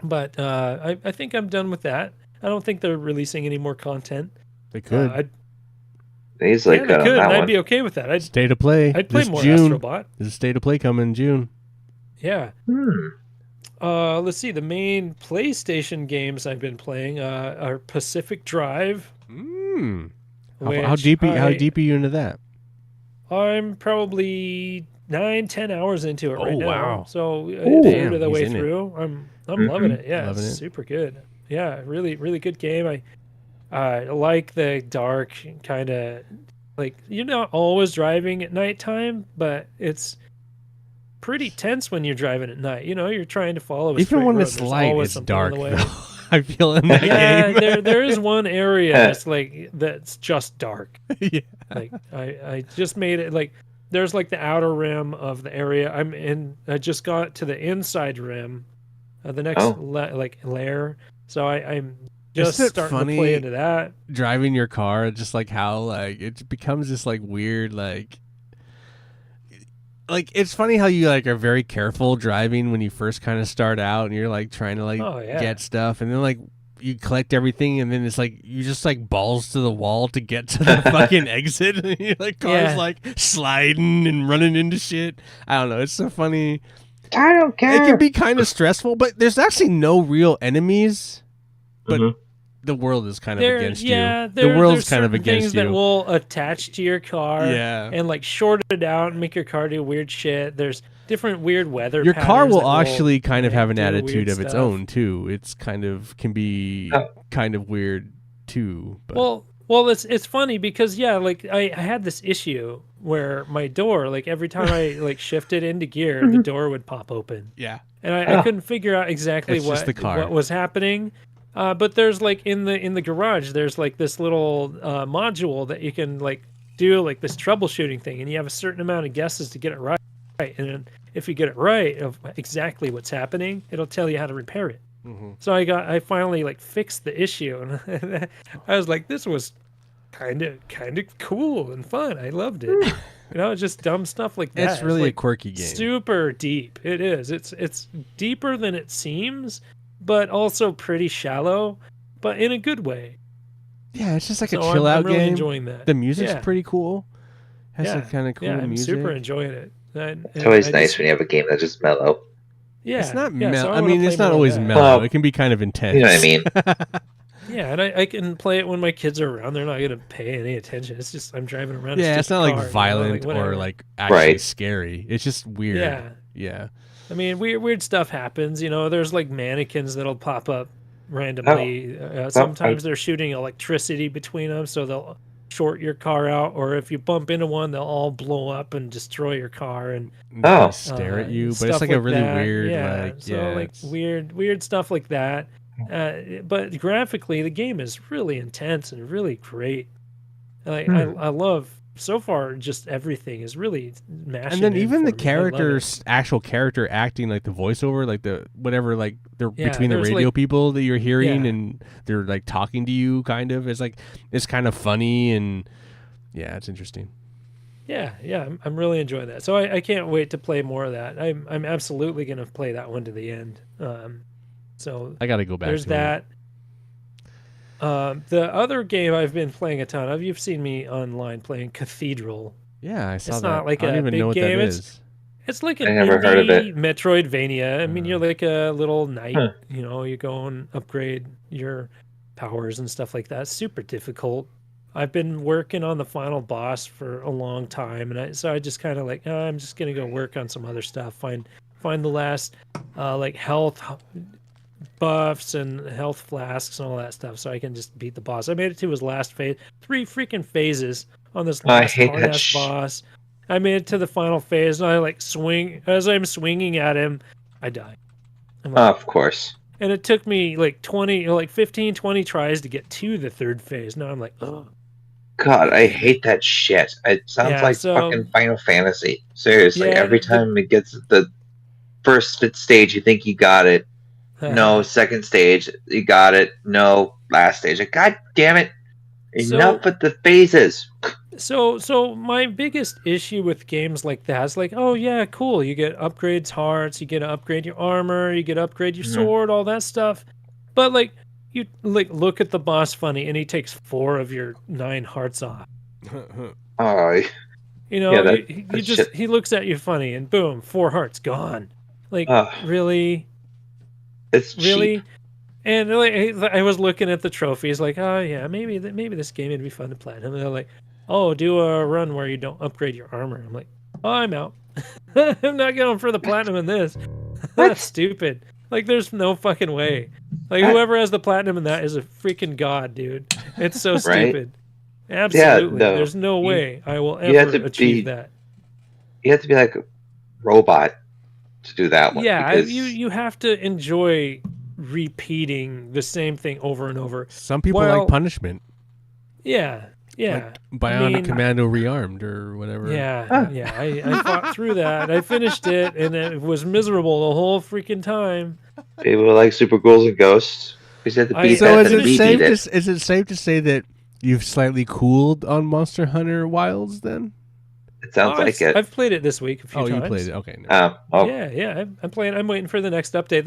but I think I'm done with that. I don't think they're releasing any more content. They could. I'd, He's like yeah, they good on could, that and I'd one. be okay with that. State of Play. I'd play this more June. Astrobot. There's a State of Play coming in June. Yeah. Let's see. The main PlayStation games I've been playing are Pacific Drive. How which deep? How I- deep are you into that? I'm probably 9-10 hours into it right Oh, now. wow. So Damn, third of the he's way in it. through. I'm loving it. Yeah, Loving it's it. super good. Yeah, really good game. I like the dark kind of, like, you're not always driving at nighttime, but it's pretty tense when you're driving at night. You know, you're trying to follow a Even straight when road. it's There's light, always it's something in dark. the way. though. I feel in that Yeah, game. there is one area that's like that's just dark. Yeah. Like I just made it like there's like the outer rim of the area I'm in. I just got to the inside rim, the next layer. So I'm just Isn't it starting funny? to play into that. Driving your car, just like how like it becomes this like weird like it's funny how you like are very careful driving when you first kind of start out and you're like trying to like Oh, yeah. get stuff and then like you collect everything and then it's like you just like balls to the wall to get to the fucking exit and you're like cars Yeah. like sliding and running into shit. I don't know, it's so funny. I don't It care. can be kind of stressful, but there's actually no real enemies. But Mhm. the world is kind of There, against yeah, you. there, The world's there's kind of certain against things you. that will attach to your car. Yeah. And like short it out and make your car do weird shit. There's different weird weather. Your car patterns will that actually kind of like, have an do attitude weird of its stuff. own too. It's kind of can be Oh. kind of weird too. But Well, it's funny because yeah, like I had this issue where my door, like every time I like shifted into gear, the door would pop open, yeah, and I Oh. couldn't figure out exactly It's just the car. what was happening. But there's like in the garage, there's like this little module that you can like do like this troubleshooting thing, and you have a certain amount of guesses to get it right. And then if you get it right of exactly what's happening, it'll tell you how to repair it. So I finally like fixed the issue, and I was like, this was kind of cool and fun. I loved it. You know, just dumb stuff like that. it's really like a quirky game. super deep. It is. It's deeper than it seems, but also pretty shallow, but in a good way. Yeah, it's just like So a chill out I'm really game. enjoying that. The music's Yeah. pretty cool. Has some Yeah. kind of cool Yeah, I'm music. super enjoying it. It's always nice when you have a game that's just mellow. Yeah, It's not yeah, so mellow. I I wanna mean, play it's not more of always that. mellow. Well, It can be kind of intense. You know what I mean? Yeah, and I can play it when my kids are around. They're not gonna pay any attention. It's just I'm driving around. Yeah, it's just a not like car, you know, violent or whatever. like actually Right. scary. It's just weird. Yeah. Yeah. I mean, weird stuff happens. You know, there's like mannequins that'll pop up randomly. Sometimes they're shooting electricity between them, so they'll short your car out. Or if you bump into one, they'll all blow up and destroy your car and And they kinda Oh. stare at you, but stuff it's like a really that. weird, Yeah, like, so yeah. like it's- weird stuff like that. But graphically, the game is really intense and really great. Like I love so far, just everything is really mashing. And then in even the for me. I love it. characters, actual character acting, like the voiceover, like the whatever, like they're Yeah, between the there's, radio like- people that you're hearing, Yeah. and they're like talking to you, kind of. It's like it's kind of funny, and yeah, it's interesting. Yeah, I'm really enjoying that. So I can't wait to play more of that. I'm absolutely gonna play that one to the end. So I got to go back. there's to that. The other game I've been playing a ton of, you've seen me online playing Cathedral. It. Yeah, I saw It's that. not like I don't a even big know what game, that it's- is. It's like an I never heard of indie it. Metroidvania. I mean, you're like a little knight. Huh. You know, you go and upgrade your powers and stuff like that. Super difficult. I've been working on the final boss for a long time, and so I just kind of like, I'm just gonna go work on some other stuff. Find the last like health buffs and health flasks and all that stuff, so I can just beat the boss. I made it to his last phase. 3 freaking phases on this I last hate hard that ass sh- boss. I made it to the final phase, and I like swing as I'm swinging at him, I die. I'm like, Of course. and it took me like 15, 20 tries to get to the 3rd phase. Now I'm like, oh. God, I hate that shit. It sounds Yeah, like so- fucking Final Fantasy. Seriously, Yeah, every time it gets the first stage, you think you got it. No, second stage, you got it. No, last stage. Like, God damn it! Enough with the phases. So my biggest issue with games like that is like, oh yeah, cool. You get upgrades hearts, you get to upgrade your armor, you get to upgrade your Mhm. sword, all that stuff. But like you like look at the boss funny and he takes 4 of your 9 hearts off. Oh, You know, Yeah, that- you that just shit- he looks at you funny and boom, 4 hearts gone. Like Ugh. really? it's Really? cheap. And like, I was looking at the trophies, like, oh yeah, maybe this game would be fun to platinum. And they're like, oh, do a run where you don't upgrade your armor. I'm like, oh, I'm out. I'm not going for the platinum in this. That's stupid. Like, there's no fucking way. Like, whoever has the platinum in that is a freaking god, dude. It's so stupid. Absolutely. no. There's no You- way I will you have ever to achieve be- that. You have to be like a robot to do that one. Yeah, because you have to enjoy repeating the same thing over and over. Some people Well, like punishment, Yeah, yeah. Bionic mean- Commando Rearmed or whatever. Yeah, yeah. I fought through that. I finished it, and it was miserable the whole freaking time. people like Super Ghouls and Ghosts. We said to I- beat So that, is then it we safe beat to it. is it safe to say that you've slightly cooled on Monster Hunter Wilds then? It sounds like it. I've played it this week a few Oh, times. you played it. Okay. No. Oh, Yeah. I'm playing. I'm waiting for the next update.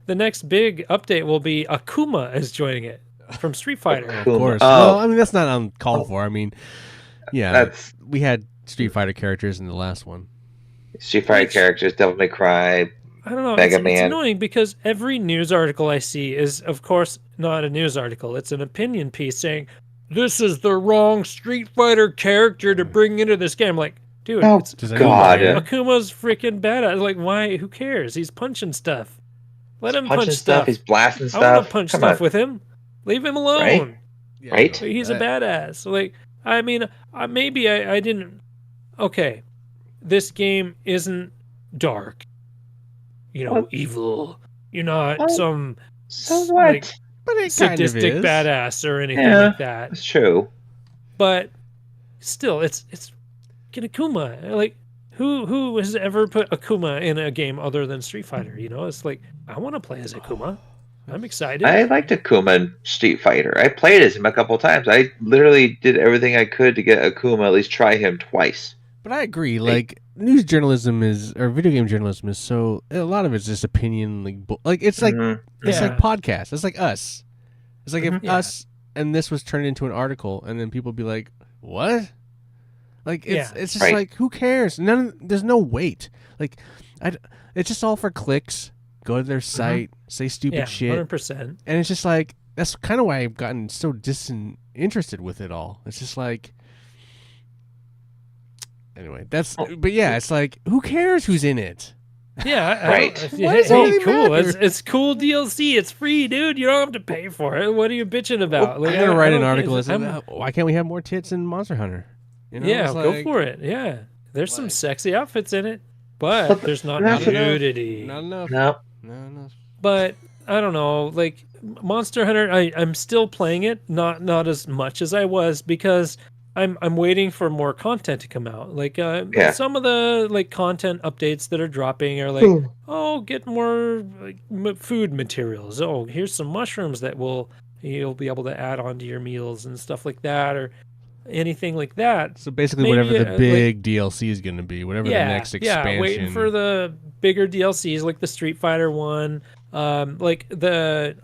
The next big update will be Akuma is joining it from Street Fighter. Of course. Oh. Well, I mean that's not uncalled for. I mean, yeah, that's we had Street Fighter characters in the last one. Street Fighter Which- characters, Devil May Cry. I don't know. Mega It's Man. annoying because every news article I see is, of course, not a news article. It's an opinion piece saying this is the wrong Street Fighter character to bring into this game. I'm like, dude, Oh, it's Does anyone God. care? Akuma's freaking badass. Like, why? Who cares? He's punching stuff. Let him punch Punching stuff. He's blasting I want stuff. to punch Come stuff on. with him. Leave him alone. Right? Yeah, Right? no, He's a that- badass. Like, I mean, maybe I didn't. Okay, this game isn't dark. You know, Well- evil. You're not Well, some So what? like, But it kind of sadistic is. badass or anything Yeah. like that. That's true. But still, it's Akuma. Like, who has ever put Akuma in a game other than Street Fighter? You know, it's like I want to play as Akuma. I'm excited. I liked Akuma in Street Fighter. I played as him a couple times. I literally did everything I could to get Akuma at least try him twice. But I agree. Like news journalism is, or video game journalism is so. A lot of it's just opinion. Like it's like Mhm. it's Yeah. like podcasts. It's like us. It's like if Mhm. Yeah. us and this was turned into an article, and then people be like, "What?" Like it's just Right. like who cares? There's no weight. Like it's just all for clicks. go to their site, say stupid Yeah, shit, 100%. and it's just like that's kind of why I've gotten so disinterested with it all. It's just like. Anyway, but yeah, it's like, who cares who's in it? Yeah, Right. Why does it really cool. matter? It's cool DLC. It's free, dude. You don't have to pay for it. What are you bitching about? I'm gonna write an don't article that think- says, why can't we have more tits in Monster Hunter? You know, yeah, it's go like, for it. Yeah, there's some like- sexy outfits in it, but But there's not not enough. nudity. Not enough. No. No. But I don't know, like Monster Hunter, I'm still playing it, not as much as I was because I'm waiting for more content to come out. Like Yeah. some of the like content updates that are dropping are like, oh, get more like, food materials. Oh, here's some mushrooms that you'll be able to add onto your meals and stuff like that, or anything like that. So basically, Maybe, whatever the like- big DLC is going to be, whatever the next expansion. Yeah, waiting for the bigger DLCs like the Street Fighter one, like the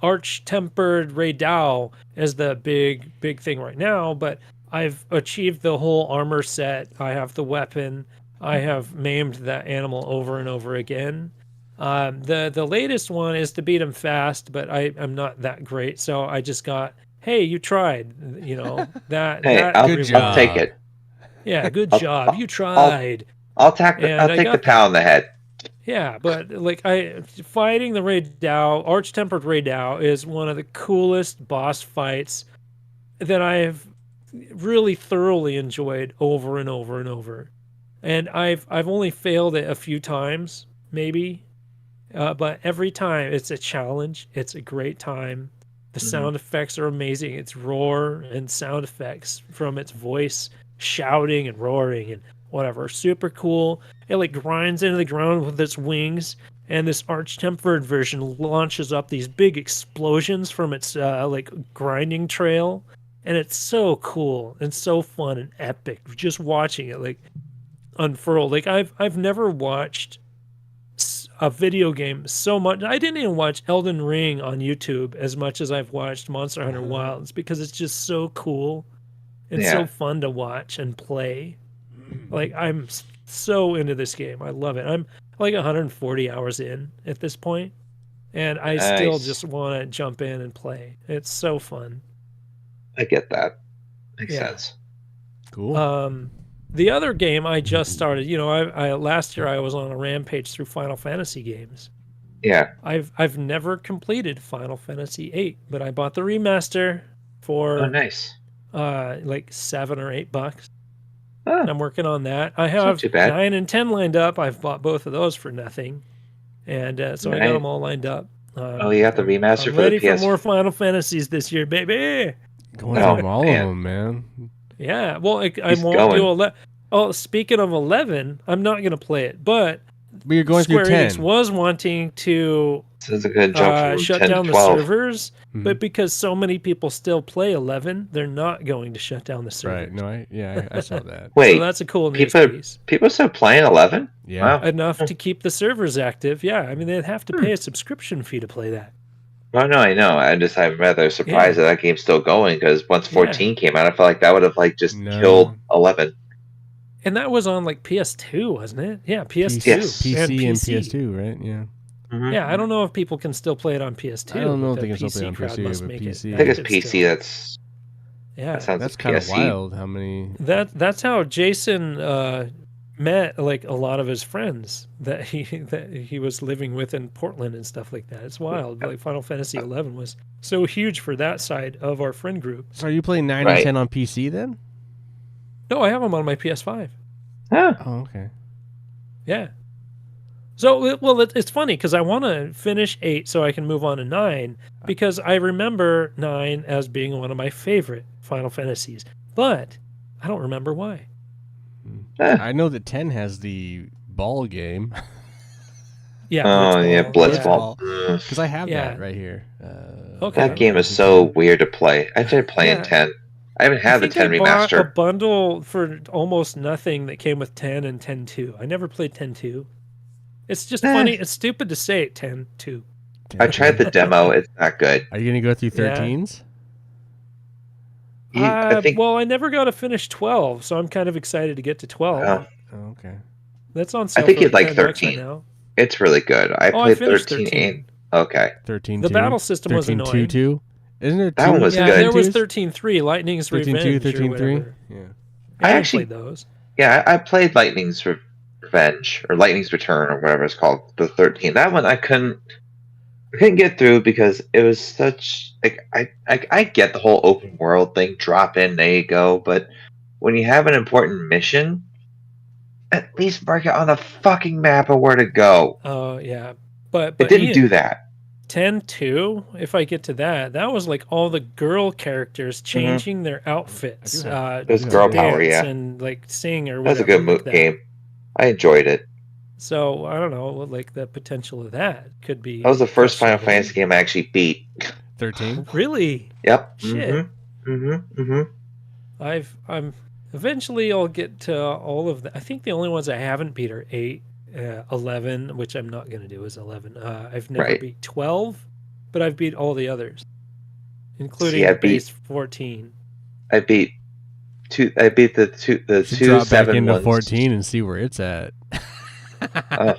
Arch-Tempered Raidao is the big thing right now. But I've achieved the whole armor set. I have the weapon. I have maimed that animal over and over again. The latest one is to beat him fast, but I'm not that great, so I just got. Hey, you tried. You know that. Hey, that I'll, Good reward. I'll take it. Yeah, good I'll- job. You tried. I'll take And I the got- pound in the head. Yeah, but like fighting the Raidao, Arch-Tempered Raidao is one of the coolest boss fights that I've really thoroughly enjoyed over and over and over. And I've only failed it a few times, maybe. But every time it's a challenge. It's a great time. The sound effects are amazing. It's roar and sound effects from its voice shouting and roaring and whatever. Super cool. It like grinds into the ground with its wings, and this Arch-Tempered version launches up these big explosions from its like grinding trail, and it's so cool and so fun and epic just watching it like unfurl. Like I've never watched a video game so much. I didn't even watch Elden Ring on YouTube as much as I've watched Monster Hunter Wilds because it's just so cool and so Yeah. fun to watch and play. Like I'm so into this game. I love it. I'm like 140 hours in at this point, and I still Nice. just want to jump in and play. It's so fun. I get that. Makes Yeah. sense. Cool. The other game I just started, you know, I last year I was on a rampage through Final Fantasy games. Yeah. I've never completed Final Fantasy VIII, but I bought the remaster for Oh, nice. like $7 or $8. Oh, I'm working on that. I not have too bad. 9 and 10 lined up. I've bought both of those for nothing, and so I got Right. them all lined up. Oh, you got the remaster I'm for ready the PS. for more Final Fantasies this year, baby. Going Oh, through all man. of them, man. Yeah, well, I He's won't going. do 11. Oh, speaking of 11, I'm not going to play it, but But you're going Square through 10. Enix was wanting to This is a good jump from shut 10 down to the 12. servers, Mhm. but because so many people still play 11, they're not going to shut down the servers. Right. No, I saw that. Wait, So that's a cool news people- piece. people still playing 11? Yeah. Wow. Enough to keep the servers active. Yeah, I mean, they'd have to pay a subscription fee to play that. Oh, no, I know. I'm rather surprised that game's still going because once 14 came out, I felt like that would have like just No. killed 11. And that was on like PS2, wasn't it? Yeah, PS2. Yes. PC and PS2, right? Yeah. Yeah, I don't know if people can still play it on PS2. I don't know but if they the can still play it on crowd PS2, must but make PC. it I think it's active PC. still. That's Yeah, that sounds That's like kind of PSE. wild how many. that's how Jason met like a lot of his friends that he was living with in Portland and stuff like that. It's wild. Like Final Fantasy 11 was so huge for that side of our friend group. So are you playing 9 Right. and 10 on PC then? No, I have them on my PS5. Huh. Oh, okay. Yeah. So, well, it's funny because I want to finish 8 so I can move on to 9 because I remember 9 as being one of my favorite Final Fantasies, but I don't remember why. I know that 10 has the ball game Yeah. Oh, yeah, Blitzball. Blitzball. Mm. because I have Yeah. that right here. Okay. That game is so weird to play. I tried playing Yeah. 10. I haven't had the 10 I bought a remaster. bundle for almost nothing that came with 10 and 10-2. I never played 10-2. It's just funny. It's stupid to say it 10-2. I tried the demo. It's not good. Are you gonna go through Yeah. 13s? I think Well, I never got to finish 12, so I'm kind of excited to get to 12. Oh. Oh, okay. That's on sale. think for you'd like $10 right 13. now. It's really good. I Oh, I played finished 13. 13. Okay. 13 The battle system was 13 annoying. 2. Isn't there That two? one was Yeah, good. there was 13-2s? 13.3, Lightning's 13-2, Revenge or 13-3? whatever. Yeah. Yeah, I I haven't actually- played those. Yeah, I played Lightning's Revenge or Lightning's Return or whatever it's called. The 13. That one I couldn't get through because it was such like I get the whole open world thing. Drop in, there you go. But when you have an important mission, at least mark it on the fucking map of where to go. Oh, yeah. But It didn't Ian, do that. 10.2, if I get to that was like all the girl characters changing their outfits. have- It was I do girl have- power, dance yeah. and like sing or That was whatever. a good like that. game. I enjoyed it. So I don't know, like the potential of that could be. That was the first Final questionable. Fantasy game I actually beat. 13. Really? Yep. Shit. Mm-hmm. I'm eventually I'll get to all of the. I think the only ones I haven't beat are 8, 11, which I'm not gonna do is 11. I've never Right. beat 12, but I've beat all the others, including See, I the base 14. I beat the Should two drop back 7 into ones. 14 and see where it's at. Oh.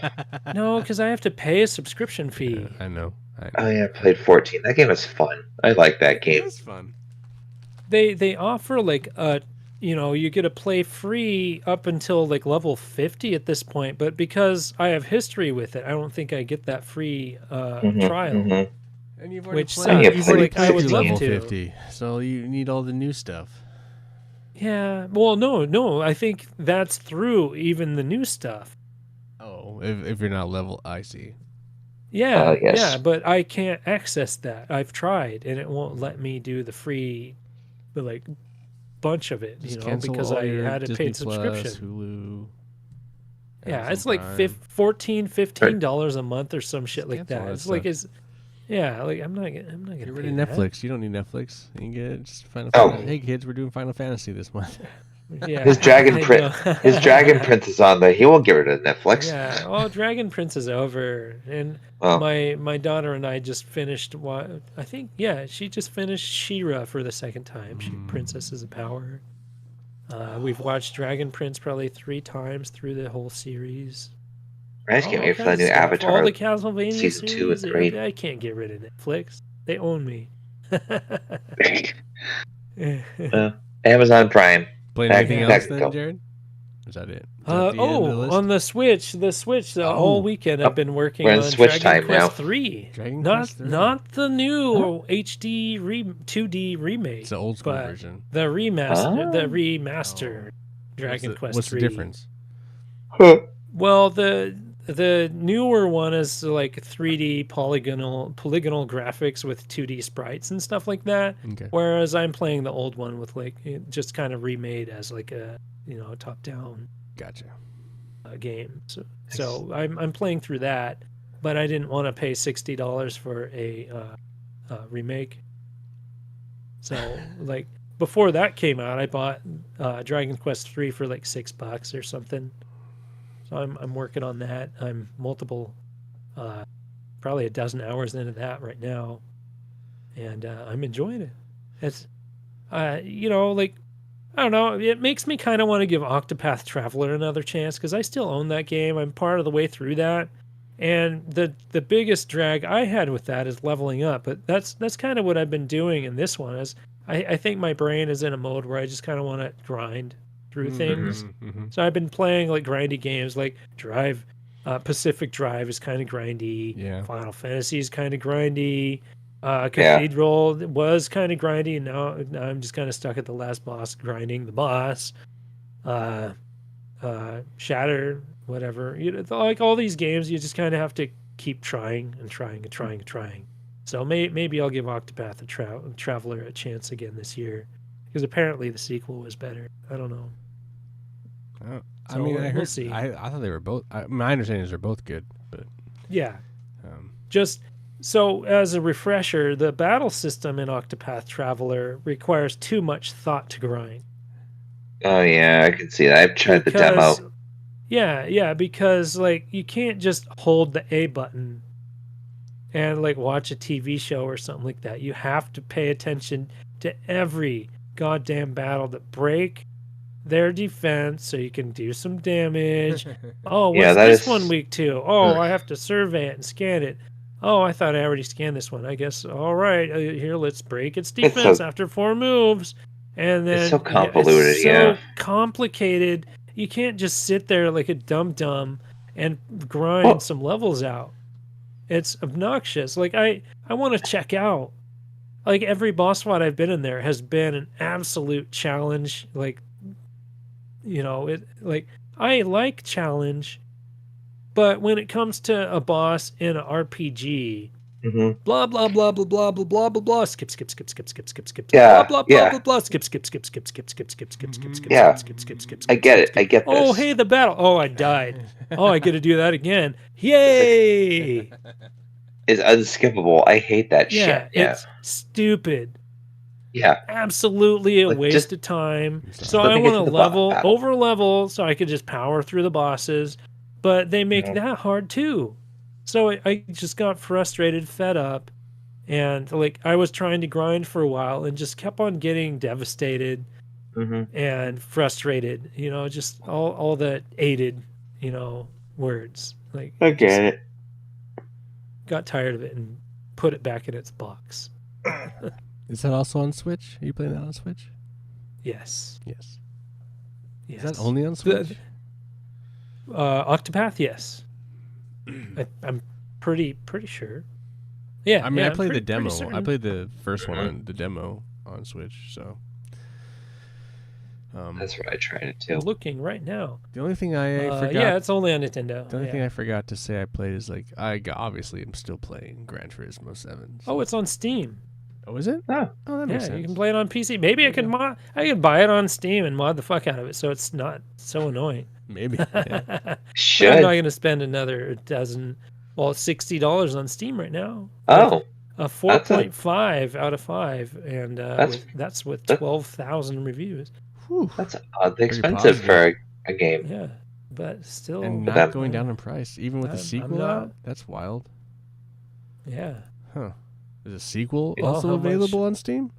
No, because I have to pay a subscription fee. Yeah, I know. Oh yeah, I played 14. That game was fun. I like that It game. was fun. They offer like you get to play free up until like level 50 at this point, but because I have history with it, I don't think I get that free Mhm, trial. mhm. And you've Which played. sucks. You've already Like, I played would through love level to. 50, so you need all the new stuff. Yeah, well, no, I think that's through even the new stuff. Oh, if you're not level, I see. Yeah, yes. yeah, but I can't access that. I've tried, and it won't let me do the free, the like bunch of it, Just you know, cancel because all I your had a Disney paid subscription. Plus, Hulu. Yeah, Amazon it's like Prime. $15 a month or some shit Just like cancel that. that It's like stuff. it's yeah, like I'm not gonna Get rid pay of that. Netflix. You don't need Netflix. You can get just Final Oh. Fantasy. Hey kids, we're doing Final Fantasy this month. Yeah, His Dragon I Prince. know. His Dragon Prince is on there. He won't get rid of Netflix. Yeah, well, Dragon Prince is over, and Oh. my daughter and I just finished. I think she just finished She-Ra for the second time. Princesses of Power. We've watched Dragon Prince probably 3 times through the whole series. I just can't All wait for the kinds new of stuff. Avatar. All the Castlevania season 2 series. is great. I can't get rid of Netflix. They own me. Amazon Prime. Playing Back- anything back else to then, go. Jared? Is that it? Is that the end of the list? On the Switch, the Oh. whole weekend I've been working We're on in Switch Dragon time Quest now. 3. Dragon not Quest 3. not the new HD 2D remake, It's the old school but version. the remaster, Oh. the remaster Dragon Quest What's 3. the difference? Well, the newer one is like 3D polygonal graphics with 2D sprites and stuff like that. Okay. Whereas I'm playing the old one with like just kind of remade as like a top down Gotcha. game. So I'm playing through that, but I didn't want to pay $60 for a remake. So like before that came out, I bought Dragon Quest 3 for like $6 or something. So I'm working on that. I'm probably a dozen hours into that right now, and I'm enjoying it. It's like I don't know. It makes me kind of want to give Octopath Traveler another chance because I still own that game. I'm part of the way through that, and the biggest drag I had with that is leveling up. But that's kind of what I've been doing in this one. Is I think my brain is in a mode where I just kind of want to grind through things. Mm-hmm. So I've been playing like grindy games like Drive. Pacific Drive is kind of grindy. Yeah. Final Fantasy is kind of grindy. Cathedral was kind of grindy, and now I'm just kind of stuck at the last boss, grinding the boss. Shatter, whatever. Like all these games, you just kind of have to keep trying and trying and trying and trying. So maybe I'll give Octopath Traveler a chance again this year, because apparently the sequel was better. I don't know. I mean, I we'll heard. see. I thought they were both. My understanding is they're both good, but Yeah. um, Just so as a refresher, the battle system in Octopath Traveler requires too much thought to grind. Oh yeah, I can see that. I've tried the demo. Yeah, because like you can't just hold the A button and like watch a TV show or something like that. You have to pay attention to every goddamn battle, the break, their defense so you can do some damage. Oh, what's Yeah, that this is- one weak to? Oh, I have to survey it and scan it. Oh, I thought I already scanned this one. I guess, all right, here, let's break its It's defense so- after 4 moves. And then It's so yeah, convoluted, it's so yeah. complicated. You can't just sit there like a dum-dum and grind Well- some levels out. It's obnoxious. Like, I want to check out. Like, every boss fight I've been in there has been an absolute challenge. Like, I like challenge, but when it comes to a boss in an RPG, Mhm. blah blah blah blah blah blah blah blah blah, skip skip skip skip skip skip skip Yeah, blah blah blah yeah. blah blah, skip skip skip skip skip skip skip skip skip skip Yeah. skip skip skip. I get it. I get this. Oh, hey, the battle. Oh, I died. Oh, I get to do that again. Yay! It's unskippable. I hate that Yeah, shit. Yeah. it's stupid. Yeah. Absolutely a Like, waste just- of time. Just So let I me get want to to the level, battle. over level, so I could just power through the bosses. But they make Mhm. that hard too. So I just got frustrated, fed up, and like I was trying to grind for a while and just kept on getting devastated hmm and frustrated. Just all the aided, words. Like I just get it. got tired of it and put it back in its box. Is that also on Switch? Are you playing that on Switch? Yes. Yes. Yes. Is that only on Switch? Octopath, yes. I'm pretty sure. Yeah. I mean, yeah, I I'm played the pretty demo. I certain. played the first one Mhm. on the demo on Switch. So, That's what I tried it I'm too. looking right now. the only thing I forgot. Yeah, it's only on Nintendo. The only yeah. thing I forgot to say I played is like obviously I'm still playing Gran Turismo 7. Oh, it's on Steam. Oh, is it? Oh, Oh, that Yeah, makes sense. you can play it on PC. Maybe I could I could buy it on Steam and mod the fuck out of it, so it's not so annoying. Maybe. Yeah. But I'm should. not going to spend another dozen. Well, it's $60 on Steam right now. Oh, A That's a- 4.5 out of 5, and that's with that- 12,000 reviews. Whew. that's oddly Pretty expensive positive. for a game. Yeah, but still, And But not that- going down in price, even with the I'm sequel not- out. That's wild. Yeah, Huh? Is a sequel Well, also how much- available on Steam?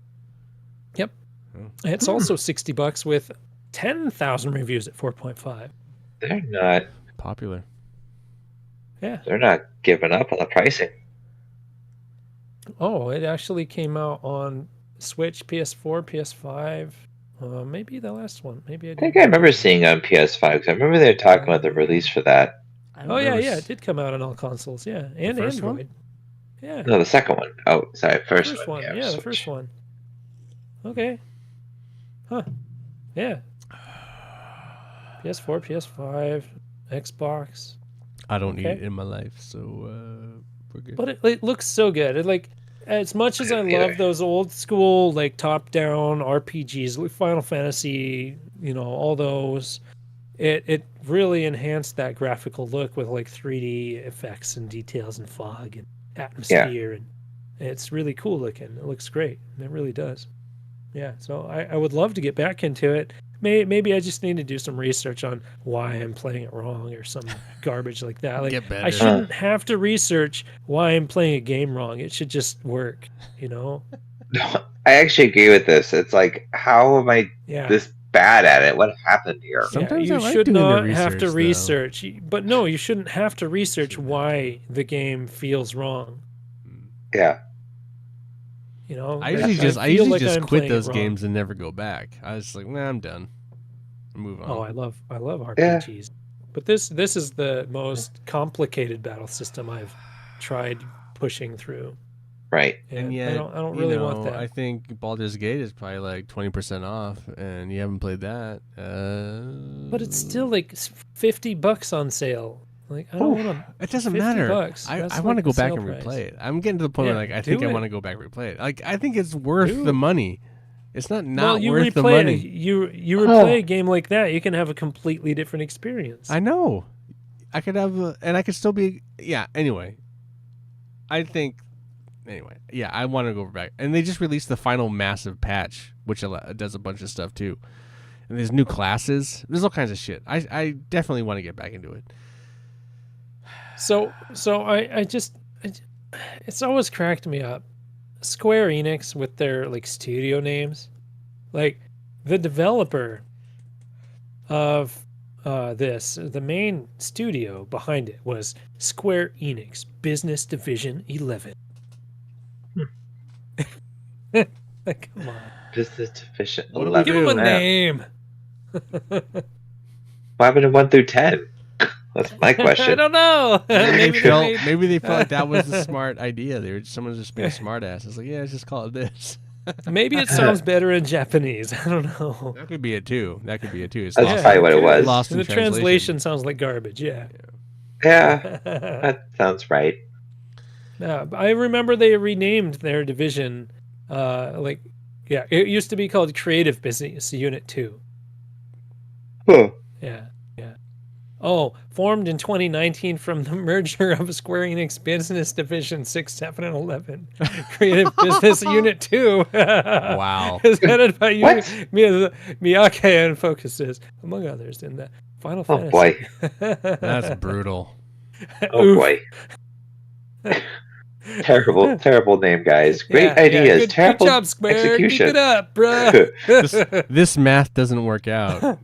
Yep. Oh. it's also $60 with 10,000 reviews at 4.5. They're not. Popular. Yeah. They're not giving up on the pricing. Oh, it actually came out on Switch, PS4, PS5. Maybe the last one. Maybe I think I remember seeing it on PS5 because I remember they were talking about the release for that. Oh yeah, yeah, it did come out on all consoles. Yeah, and first one? Android. Yeah, No, the second one. Oh, sorry, first, first one. one. Yeah, the Switch. first one. Okay. Huh. Yeah. PS4, PS5, Xbox. I don't need Okay. it in my life, so we're good. But it looks so good. It like as much as I Yeah. love those old school like top-down RPGs, like Final Fantasy, all those, it really enhanced that graphical look with like 3D effects and details and fog and atmosphere, and it's really cool looking. It looks great. It really does. Yeah, so I would love to get back into it. Maybe I just need to do some research on why I'm playing it wrong or some garbage like that. Like Get better. I shouldn't have to research why I'm playing a game wrong. It should just work, No, I actually agree with this. It's like, how am I Yeah. this bad at it? What happened here? Sometimes you I like should doing the not have to research, research. But no, you shouldn't have to research why the game feels wrong. Yeah. I usually feel like just I'm quit playing it those wrong. games and never go back. I was like, nah, I'm done. Move on. Oh, I love RPGs. But this is the most complicated battle system I've tried pushing through. Right. and And yet, I don't really want that. I think Baldur's Gate is probably like 20% off, and you haven't played that. But it's still like $50 on sale. Like I don't Oof. want to. It doesn't $50. matter. That's I like want to the go back sale and price. replay it. I'm getting to the point where Yeah, like I think do I it. want to go back and replay it. Like I think it's worth Do the it. money. It's not Well, you worth the replay money. you replay a game like that, you can have a completely different experience. I know. I could have, and I could still be. Yeah. Anyway, I think. Anyway, yeah, I want to go back, and they just released the final massive patch, which does a bunch of stuff too. And there's new classes. There's all kinds of shit. I definitely want to get back into it. So it's always cracked me up. Square Enix with their like studio names, like the developer of the main studio behind it was Square Enix Business Division 11. Come on, Business Division What do we 11. give them a do? name. What happened to 1 through 10? That's my I question. don't know. Maybe they made. Maybe they felt like that was the smart idea. Someone was just being a smart ass. It's like, yeah, let's just call it this. Maybe it sounds better in Japanese. I don't know. That could be it too. It's That's lost, probably what it was. lost in The translation sounds like garbage. Yeah. Yeah, that sounds right. Yeah, I remember they renamed their division. It used to be called Creative Business Unit 2. Huh. Yeah. Oh, formed in 2019 from the merger of Square Enix Business Division 6, 7, and 11. Creative Business Unit 2. Wow. Is headed by What? Miyake and focuses, among others, in the Final Oh, Fantasy. boy. That's brutal. Oh Oof. boy. Terrible name, guys. Great ideas. Good, Terrible good job, Square. execution. Keep it up, bruh. This math doesn't work out.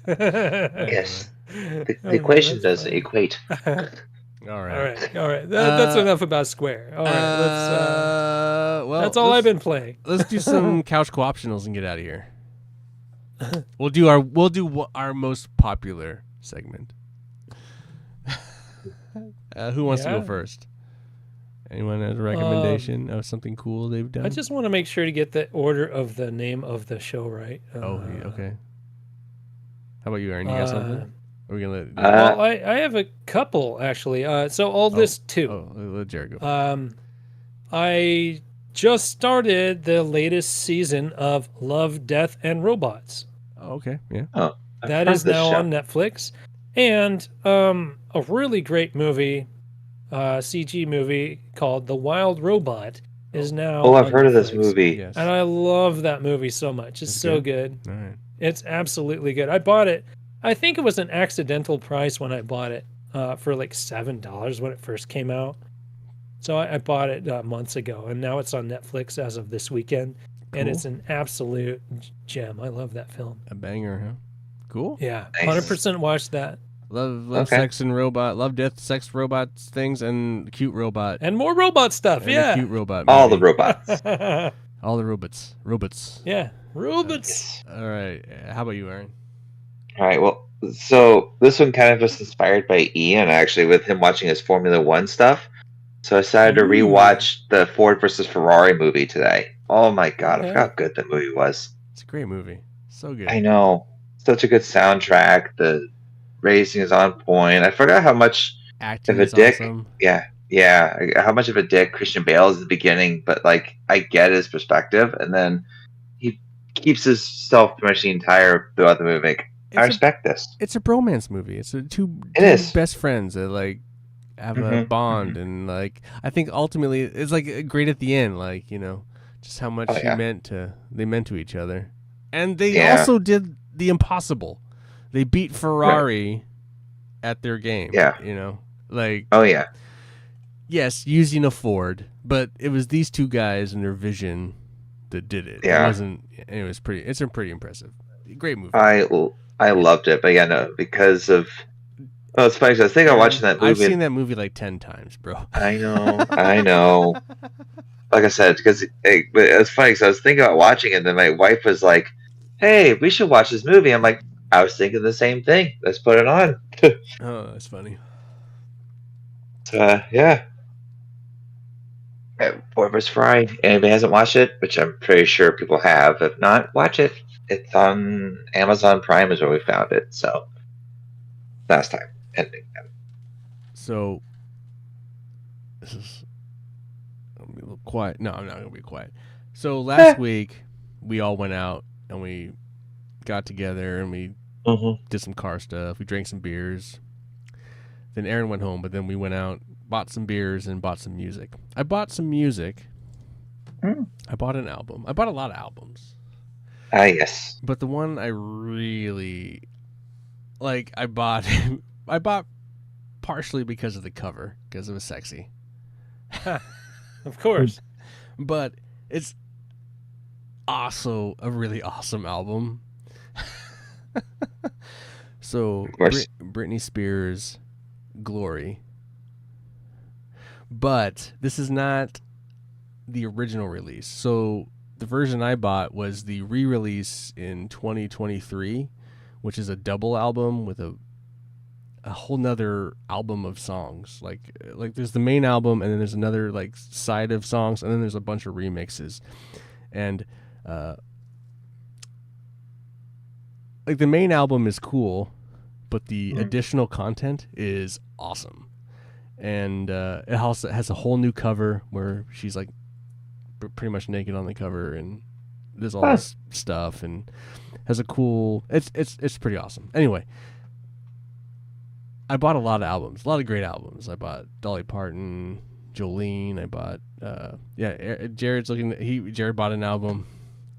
Yes. The equation doesn't equate. All All right. right. That's enough about Square. All right, Well, that's all I've been playing. Let's do some couch co-optionals and get out of here. We'll do our most popular segment. Who wants to go Yeah. first? Anyone has a recommendation of something cool they've done? I just want to make sure to get the order of the name of the show right. Okay. How about you, Aaron? You got something? Are we gonna let? Well, I have a couple actually. So I'll list two. Oh, let Jared go. I just started the latest season of Love, Death, and Robots. Oh, okay. Yeah. I've That heard is this now show. on Netflix, and a really great movie, CG movie called The Wild Robot is now. Oh, I've on heard of this Netflix. movie. Yes. And I love that movie so much. It's It's so good. All right. It's absolutely good. I bought it. I think it was an accidental price when I bought it for like $7 when it first came out. So I bought it months ago, and now it's on Netflix as of this weekend, and Cool. it's an absolute gem. I love that film. A banger, huh? Cool. Yeah, Nice. 100% watch that. Love, Okay. sex, and robot. Love, death, sex, robots, things, and cute robot. And more robot stuff. And a Yeah. cute robot. All the movie. robots. All the robots. Robots. Yeah, robots. All right. How about you, Aaron? All right. Well, so this one kind of was inspired by Ian, actually, with him watching his Formula One stuff. So I decided to Ooh. rewatch the Ford versus Ferrari movie today. Oh my god, I Okay. forgot how good the movie was. It's a great movie. So good. I know. Such a good soundtrack. The racing is on point. I forgot how much, Acting If a is dick- awesome. how much of a dick Christian Bale is in the beginning, but like I get his perspective, and then he keeps his self pretty much the entire throughout the movie. Like, I It's a, respect this. it's a bromance movie. It's two is. best friends that like have a Mhm, bond, and like I think ultimately it's like great at the end. Like just how much Oh, yeah. they meant to each other, and they Yeah. also did the impossible. They beat Ferrari at their game. Yeah. like Oh yeah. yes, using a Ford, but it was these two guys and their vision that did it. Yeah. It wasn't. It was pretty. It's a pretty impressive. Great movie. I loved it, but yeah, no, because of. Oh, it's funny. 'Cause I was thinking of watching that movie. I've seen that movie like 10 times, bro. I know. Like I said, because but it's funny because I was thinking about watching it, and then my wife was like, "Hey, we should watch this movie." I'm like, I was thinking the same thing. Let's put it on. Oh, that's funny. Yeah. Ford vs. Ferrari. Anybody hasn't watched it, which I'm pretty sure people have. If not, watch it. It's on Amazon Prime is where we found it. So last time. Ending. So this is I'm gonna be a little quiet. No, I'm not gonna be quiet. So last week we all went out and we got together and we Mm-hmm. did some car stuff. We drank some beers. Then Aaron went home, but then we went out, bought some beers, and bought some music. I bought some music. Mm. I bought an album. I bought a lot of albums. Ah, yes. But the one I really like, I bought partially because of the cover, because it was sexy. Of course. But it's also a really awesome album. So Of course. Britney Spears, Glory. But this is not the original release. So the version I bought was the re-release in 2023, which is a double album with a whole nother album of songs. Like there's the main album, and then there's another like side of songs, and then there's a bunch of remixes. And like the main album is cool, but the additional content is awesome. And it also has a whole new cover where she's like pretty much naked on the cover, and there's all this stuff, and has a cool. It's pretty awesome. Anyway, I bought a lot of albums, a lot of great albums. I bought Dolly Parton, Jolene. I bought Jared's looking. Jared bought an album.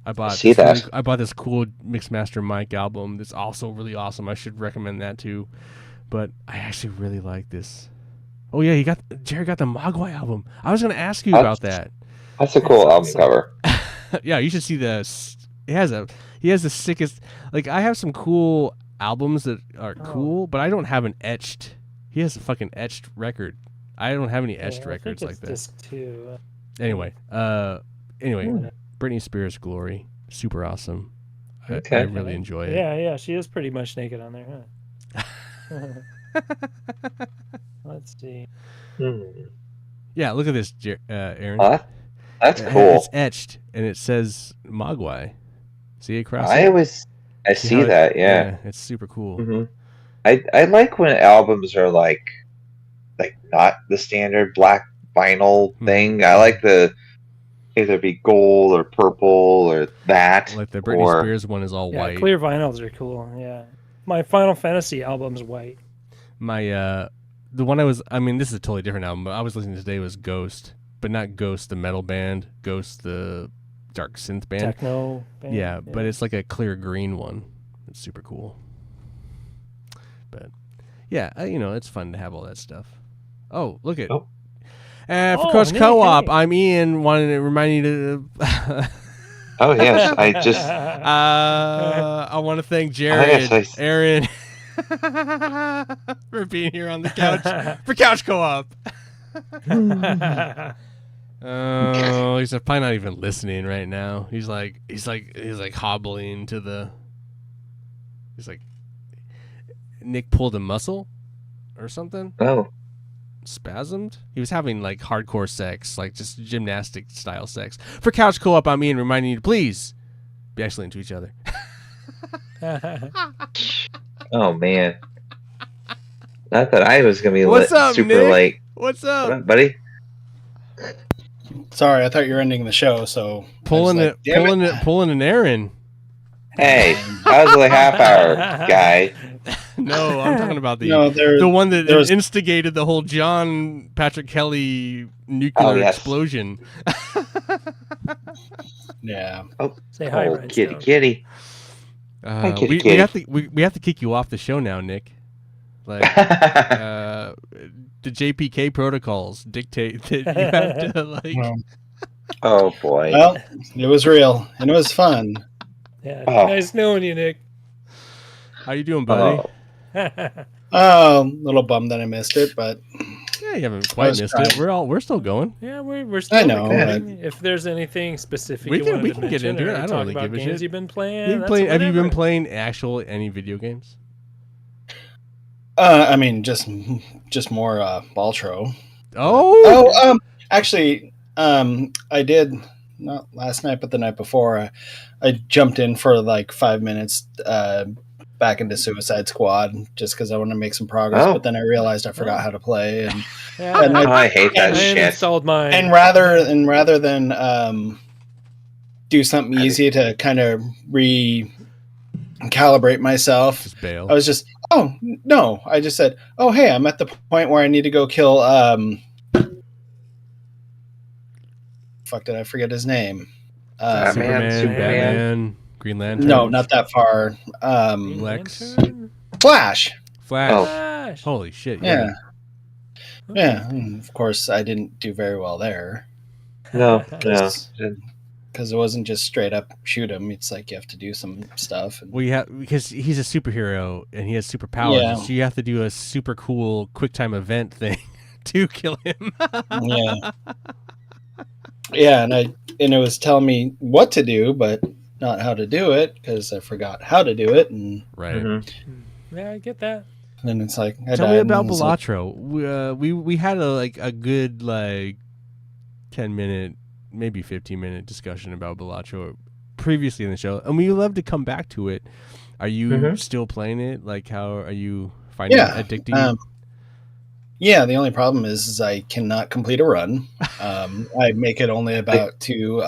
I bought this cool Mixmaster Mike album that's also really awesome. I should recommend that too. But I actually really like this. Oh yeah, Jared got the Mogwai album. I was going to ask you about that. That's a cool album cover. Yeah, you should see this. He has the sickest. Like, I have some cool albums that are cool, but I don't have an etched. He has a fucking etched record. I don't have any etched records like that. Disc 2. Anyway, Britney Spears, Glory, super awesome. Okay. I really enjoy it. Yeah, she is pretty much naked on there, huh? Let's see. Yeah, look at this, Aaron. That's cool. It's etched, and it says Mogwai. See it across? I see that. Yeah, it's super cool. Mm-hmm. I like when albums are like not the standard black vinyl thing. I like the either be gold or purple or that. Like the Britney Spears one is all white. Clear vinyls are cool. Yeah, my Final Fantasy album's white. My the one this is a totally different album, but I was listening to today was Ghost, but not Ghost the metal band, Ghost the dark synth band. Techno band. Yeah, but it's like a clear green one. It's super cool. But yeah, it's fun to have all that stuff. Oh, look at for Coach Co-op, I'm Ian. Wanted to remind you to. Oh yes, I just. I want to thank Jared, Aaron, for being here on the couch for Couch Co-op. Oh, he's probably not even listening right now. He's like hobbling to the. He's like, Nick pulled a muscle, or something. Oh. Spasmed. He was having like hardcore sex, like just gymnastic style sex. For Couch Co-op, I'm Ian, reminding you to please be excellent to each other. Oh man. Not that I was gonna be super Nick? late. What's up? What up, buddy? Sorry, I thought you were ending the show, so pulling an Aaron. Hey, I was the half hour guy. No, I'm talking about the one that instigated the whole John Patrick Kelly nuclear explosion. Yeah. Oh, say hi, kitty, kitty. Hi, kitty, kitty. We have to kick you off the show now, Nick. Like the JPK protocols dictate that you have to like. Oh boy. Well, it was real and it was fun. Yeah, nice knowing you, Nick. How you doing, buddy? Little bummed that I missed it, but yeah, you haven't quite missed it. We're still going. Yeah, we're still. I know. If there's anything specific, we can mention, get into it. I don't really give a shit. You've been playing. Have you been playing any video games? Just more Baltro. Oh. Actually, I did not last night, but the night before. I jumped in for like 5 minutes back into Suicide Squad just because I want to make some progress. But then I realized I forgot how to play, and I hate that shit. I installed mine. And rather than do something easy to kind of recalibrate myself, just bail. I was just I just said, oh hey, I'm at the point where I need to go kill fuck, did I forget his name? Superman, Batman, Green Lantern. No, not that far. Lex. Flash. Flash. Holy shit! Yeah. And of course, I didn't do very well there. No. because it wasn't just straight up shoot him. It's like you have to do some stuff. And, Well, you have because he's a superhero and he has superpowers, Yeah. so you have to do a super cool quick time event thing to kill him. yeah, yeah, and it was telling me what to do, but not how to do it because I forgot how to do it, and Right. Mhm. Yeah, I get that. then it's like I Tell me died, about and it's like, Balatro. We had a good 10-minute, maybe 15-minute discussion about Balatro previously in the show, and we love to come back to it. Are you Mhm. still playing it? Like, how are you finding it addicting? Yeah, the only problem is I cannot complete a run. I make it only about to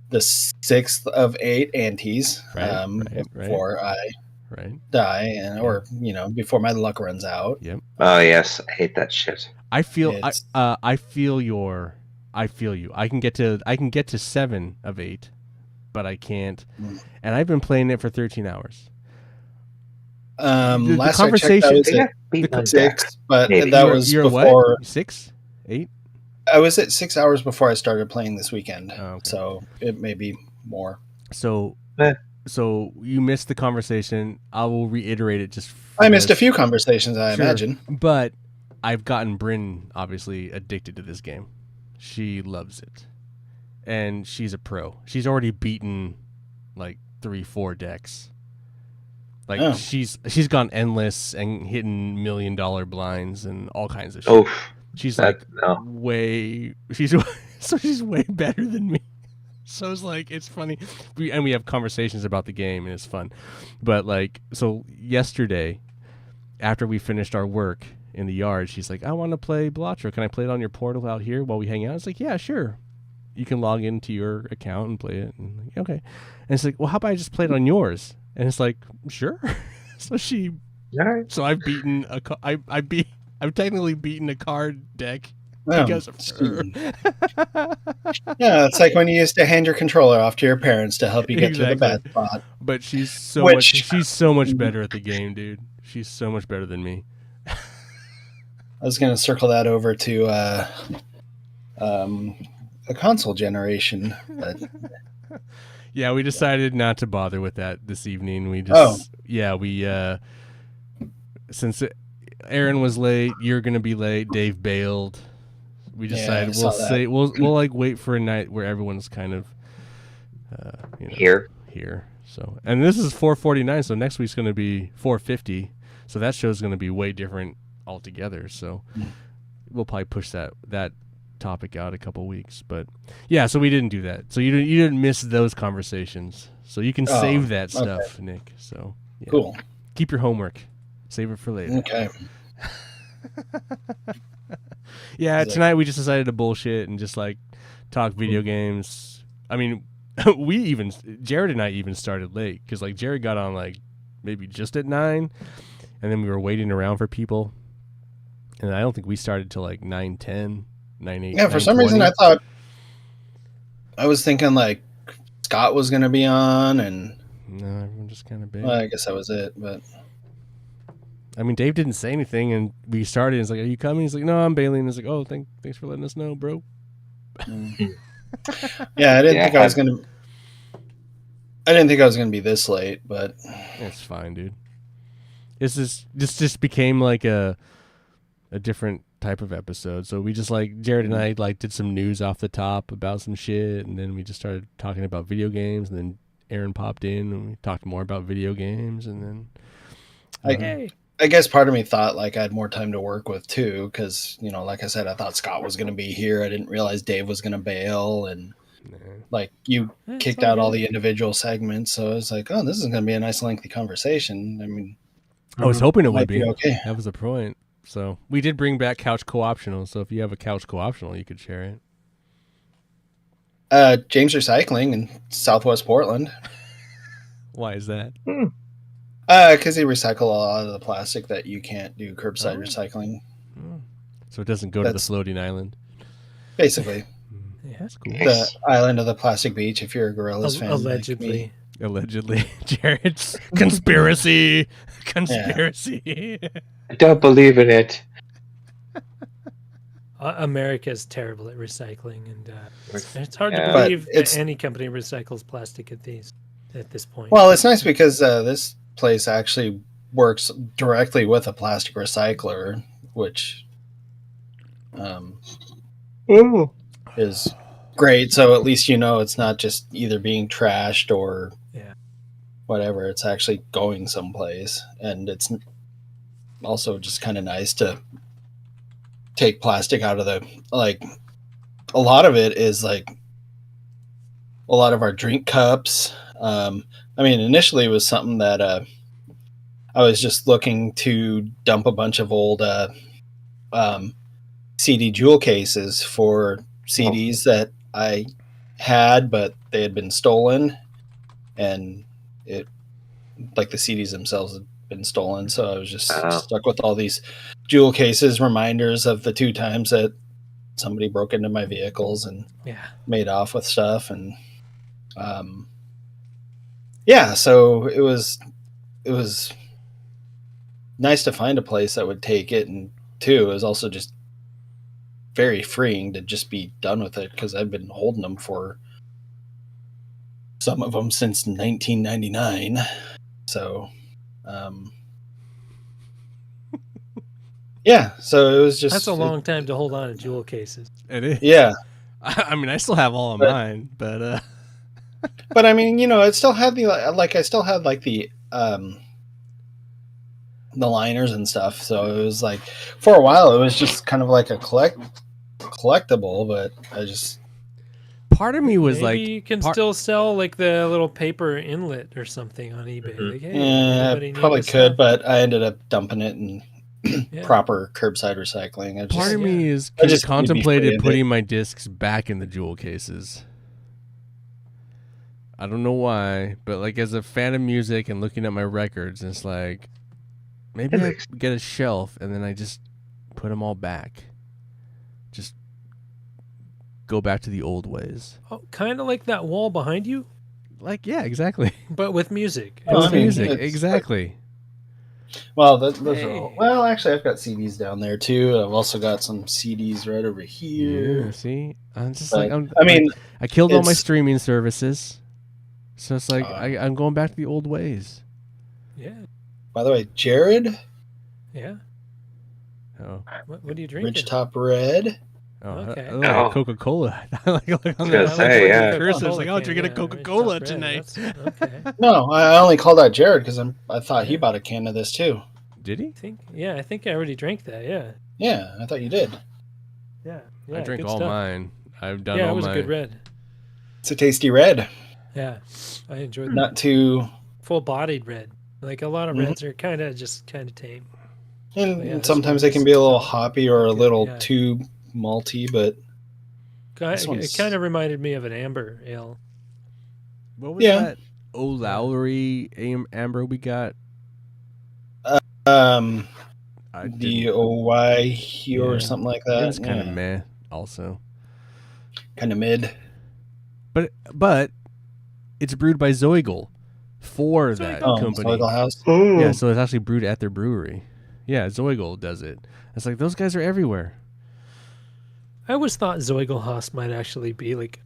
the 6th of 8 antes Right, right. before I Right. die, or before my luck runs out. Yep. Oh yes, I hate that shit. I feel It's- I feel you. I can get to 7 of 8, but I can't. Mm. And I've been playing it for 13 hours. The Last conversation- I checked, They I got beat the- like was that. at 6, but Maybe. that was You're before. what? 6? 8? I was at 6 hours before I started playing this weekend, Oh, okay. so it may be more. So Eh. so you missed the conversation. I will reiterate it just I missed a this. few conversations, I Sure. imagine. But I've gotten Bryn obviously addicted to this game. She loves it. And she's a pro. She's already beaten like 3-4 decks. Like Oh. she's gone endless and hitting $1 million blinds and all kinds of shit. Oh, She's that like no. she's so she's way better than me. So it's like it's funny. We have conversations about the game and it's fun. But like so yesterday after we finished our work in the yard, she's like, I want to play Balatro. Can I play it on your portal out here while we hang out? It's like, yeah, sure. You can log into your account and play it. And like, okay. And it's like, well, how about I just play it on yours? And it's like, sure. So All right. so I've beaten I've technically beaten a card deck Oh, because of her. yeah, it's like when you used to hand your controller off to your parents to help you get to the bad Exactly. spot. But she's so Which- much better at the game, dude. She's so much better than me. I was going to circle that over to a console generation, but Yeah, we decided not to bother with that this evening. We just since Aaron was late, you're gonna be late. Dave bailed. We Yeah, decided I saw that. we'll like wait for a night where everyone's kind of Here. here. So and this is 4:49, so next week's gonna be 4:50. So that show's gonna be way different altogether. So we'll probably push that topic out a couple weeks. But yeah, so we didn't do that. So you didn't miss those conversations. So you can Oh, save that okay. stuff, Nick. So yeah. cool. Keep your homework. Save it for later. Okay. Yeah, Is that- tonight we just decided to bullshit and just like talk video games. I mean, Jared and I even started late because like Jared got on like maybe just at 9, and then we were waiting around for people, and I don't think we started till like 9:10, 9:08. Yeah, for some reason I thought I was thinking like Scott was going to be on, and no, everyone just kind of big. well, I guess that was it. But I mean, Dave didn't say anything, and we started. He's like, "Are you coming?" He's like, "No, I'm bailing." He's like, "Oh, thanks for letting us know, bro." yeah, I didn't Yeah, think I was going to. I didn't think I was going to be this late, but It's fine, dude. This just became like a different type of episode. So we just like Jared and I like did some news off the top about some shit, and then we just started talking about video games, and then Aaron popped in and we talked more about video games, and then I- I guess part of me thought like I had more time to work with too, because like I said, I thought Scott was going to be here. I didn't realize Dave was going to bail, and like you kicked out all the individual segments, so I was like, oh, this is going to be a nice lengthy conversation. I mean, I was hoping it might would be be. okay. That was the point. So we did bring back couch co-optional. So if you have a couch co-optional, you could share it. James Recycling in Southwest Portland, Why is that? because they recycle a lot of the plastic that you can't do curbside recycling. So it doesn't go to the That's- floating island. Basically, Yeah. That's cool. the island of the plastic beach. If you're a Gorillas fan, like Allegedly. me. Allegedly, Jared's conspiracy. Conspiracy. I don't believe in it. America's terrible at recycling, and it's hard Yeah. to But believe it's- that any company recycles plastic at this point. Well, it's nice because this place actually works directly with a plastic recycler, which is great. So at least you know it's not just either being trashed or Yeah. whatever. It's actually going someplace, and it's also just kind of nice to take plastic out of the like. A lot of it is like a lot of our drink cups. I mean, initially it was something that I was just looking to dump a bunch of old CD jewel cases for CDs that I had, but they had been stolen, and it like the CDs themselves had been stolen. So I was just Oh. stuck with all these jewel cases, reminders of the 2 times that somebody broke into my vehicles and Yeah. made off with stuff, and yeah, so it was nice to find a place that would take it, and 2, it was also just very freeing to just be done with it because I've been holding them for some of them since 1999. So yeah, so it was just That's a long time to hold on to jewel cases. It is. yeah. I mean, I still have all of But- mine, but But I mean, you know, it still had the I still had like the liners and stuff. So it was like for a while it was just kind of like a collectible, but I just part of me was Maybe like, you can part- still sell like the little paper inlet or something on eBay. Mhm. Like, hey, anybody need probably this could, stuff? but I ended up dumping it in Yeah. proper curbside recycling. I just, part of me is I just need to be free contemplated of it. putting my discs back in the jewel cases. I don't know why, but like as a fan of music and looking at my records, it's like maybe I get a shelf and then I just put them all back. Just go back to the old ways. Oh, kind of like that wall behind you, Like, yeah, exactly. but with music. Well, I With mean, music, it's exactly. well, those are all, Hey. well, actually, I've got CDs down there too. I've also got some CDs right over here. Yeah, see, I'm just But, like, I mean, I killed all my it's- streaming services, so it's like Oh. I'm going back to the old ways. Yeah, by the way, Jared, yeah. Oh, What are you drinking? Ridgetop Red. Okay. Oh. Coca Cola. I like on was the gonna say, yeah. Chris is like, oh, drinking a Coca-Cola tonight. Okay. No, I only called out Jared because I thought he bought a can of this too. Did he? I think I already drank that. Yeah. Yeah, I thought you did. Yeah. I drink good all stuff. mine. I've done Yeah, all it was my. a good red. It's a tasty red, Yeah, I enjoyed that. not too. Full-bodied red. Like a lot of Mhm. reds are kind of tame. And Yeah, this sometimes one they can is be a little hoppy or a good, little yeah. too malty, but This It one's- kind of reminded me of an amber ale. What was Yeah. that? O'Lowry Amber we got. um, I DOY or Yeah. something like It that. was kind of meh. Also, kind of mid. but it's brewed by Zoigle for that Oh, company. Zoigle House. Yeah, so it's actually brewed at their brewery. Yeah, Zoigle does it. It's like those guys are everywhere. I always thought Zoigelhaus might actually be like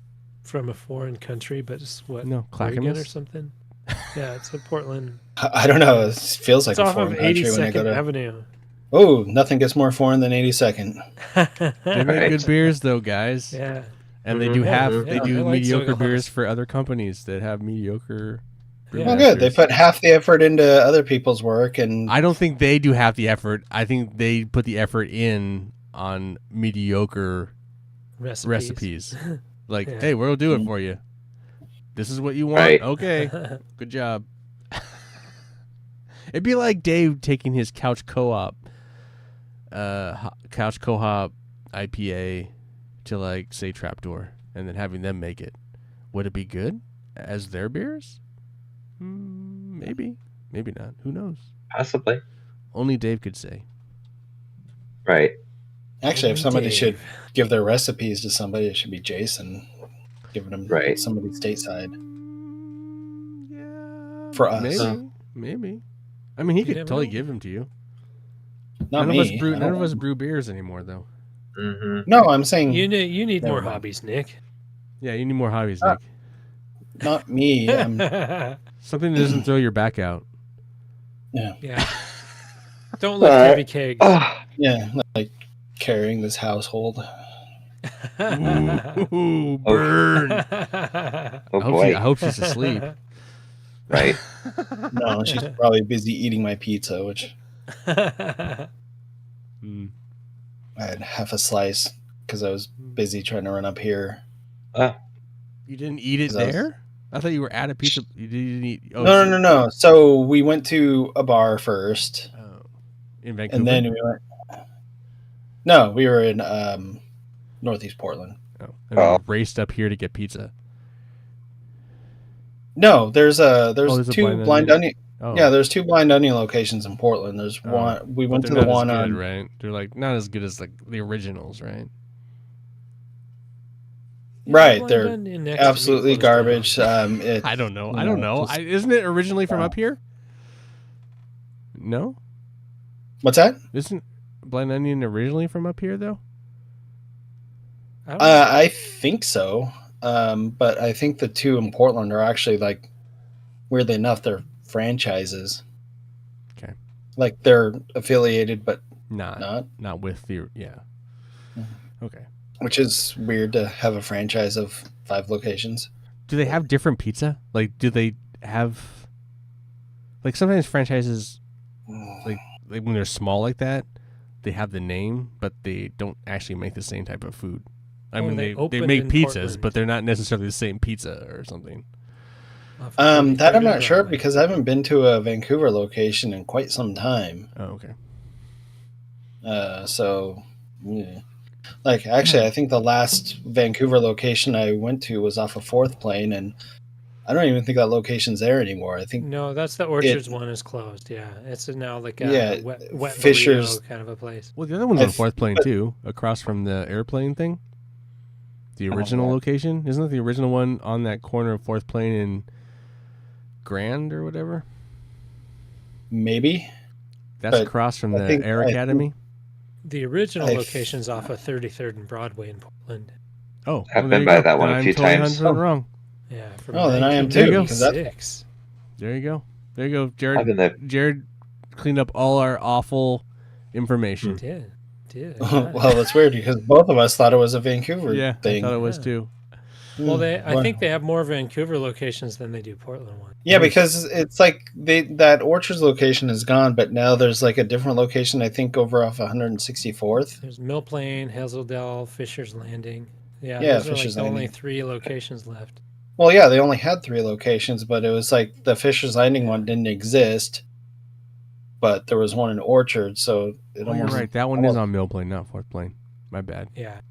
from a foreign country, but it's what No, Oregon or Clackamas. something. Yeah, it's in Portland. I don't know. It feels like It's a off foreign of country when I go 82nd to. Avenue. Oh, nothing gets more foreign than 82nd. They make Right. good beers though, guys. Yeah. And they Mhm. do Yeah, have yeah, they I do like mediocre Zoigle beers House. for other companies that have mediocre. Yeah. Well, good. They brewmasters. put half the effort into other people's work, and I don't think they do half the effort. I think they put the effort in on mediocre recipes. Like, Yeah. hey, we'll do it Mhm. for you. This is what you want. Right. Okay, good job. It'd be like Dave taking his couch co-op IPA to like say Trapdoor and then having them make it. Would it be good as their beers? Maybe, maybe not. Who knows? Possibly. Only Dave could say. Right. actually, if Only somebody Dave. should give their recipes to somebody, it should be Jason giving them Right. somebody stateside. Yeah, For us. maybe. I mean, he You could never totally know. give them to you. Not none me. of us brew. I None don't- of us brew beers anymore, though. hmm No, I'm saying You need Never more mind. hobbies, Nick. Yeah, you need more hobbies, Ah. Nick. not me. Something that doesn't throw your back out. Yeah. Don't lift heavy kegs. Oh, Yeah, like carrying this household. Ooh, burn. oh I boy. hope she's asleep. Right. No, she's probably busy eating my pizza, which Mm. I had half a slice because I was busy trying to run up here. You didn't eat it 'Cause I was- there? I thought you were at a pizza. You didn't eat. Oh, No. So we went to a bar first, Oh, in Vancouver. and then we went. No, we were in Northeast Portland. and then you raced up here to get pizza. No, there's there's a two Blind blind Onion. onion. Oh, Yeah, there's two Blind Onion locations in Portland. There's Oh, one. We but went they're to the not as one good, on. right? They're like not as good as like the originals, right? Right, they're Blind Onion next to me absolutely closed garbage. down. I don't know. you I don't know, know. just- Isn't it originally from Oh. up here? No, What's that? isn't Blind Onion originally from up here though? I don't know. I think so. But I think the two in Portland are actually like, weirdly enough, they're franchises. Okay. Like they're affiliated, but Not not, with the Mhm. Okay. which is weird to have a franchise of 5 locations. Do they have different pizza? Like, do they have like sometimes franchises like when they're small like that, they have the name, but they don't actually make the same type of food. I Oh, mean, they they opened make in pizzas, Portland. but they're not necessarily the same pizza or something. Off That 33rd I'm not and sure Broadway. because I haven't been to a Vancouver location in quite some time. Oh, okay. So, yeah. Like, actually, I think the last Vancouver location I went to was off of 4th Plane, and I don't even think that location's there anymore. I think, No, that's the Orchards one is closed. Yeah, it's now like a Yeah, wet Fisher's- burrito kind of a place. Well, the other one's I on th- Fourth Plane but- too, across from the airplane thing. The Oh, original yeah. location, isn't it the original one on that corner of Fourth Plane in Grand or whatever? maybe. That's But across from I the think- Air I think- Academy. The original I- location's off of 33rd and Broadway in Portland. Oh, I've well, been there you by go. that one Then a few I'm totally times. 100% wrong. Yeah, from Oh, then I am too, because that's- 1996. There you go. There you go, I've Jared. been there. Jared cleaned up all our awful information. Did. Well, it's weird because both of us thought it was a Vancouver Yeah, thing. I thought it was Yeah. too. Well, I Well, think they have more Vancouver locations than they do Portland one. Yeah, because it's like that Orchards location is gone, but now there's like a different location. I think over off 164th. There's Mill Plain, Hazeldale, Fisher's Landing. Yeah, Yeah, those are like Fisher's the only Landing. 3 locations left. Well, yeah, they only had 3 locations, but it was like the Fisher's Landing one didn't exist, but there was one in Orchard, so it Oh, you're almost right. That one almost- is on Mill Plane, not Fourth Plane. My bad. Yeah,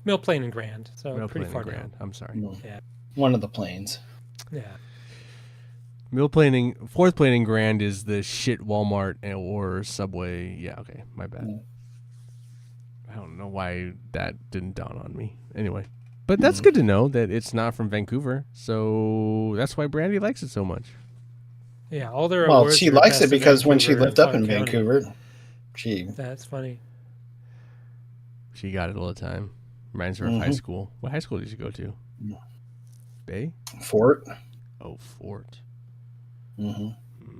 Mill Plain and Grand, so Mill pretty Plane far and down. Grand. I'm sorry. Yeah. one of the planes. Yeah, Mill Plane and Fourth Plane and Grand is the shit Walmart or Subway. Yeah, okay. My bad. Mm. I don't know why that didn't dawn on me. Anyway. But that's good to know that it's not from Vancouver. So that's why Brandy likes it so much. yeah. All their Well, awards she are likes best it of because when she Vancouver lived up and in Clark County. Vancouver, she That's funny. She got it all the time. Reminds her of high Mhm. school. What high school did you go to? Mm. Bay? Fort. Oh, Fort. hmm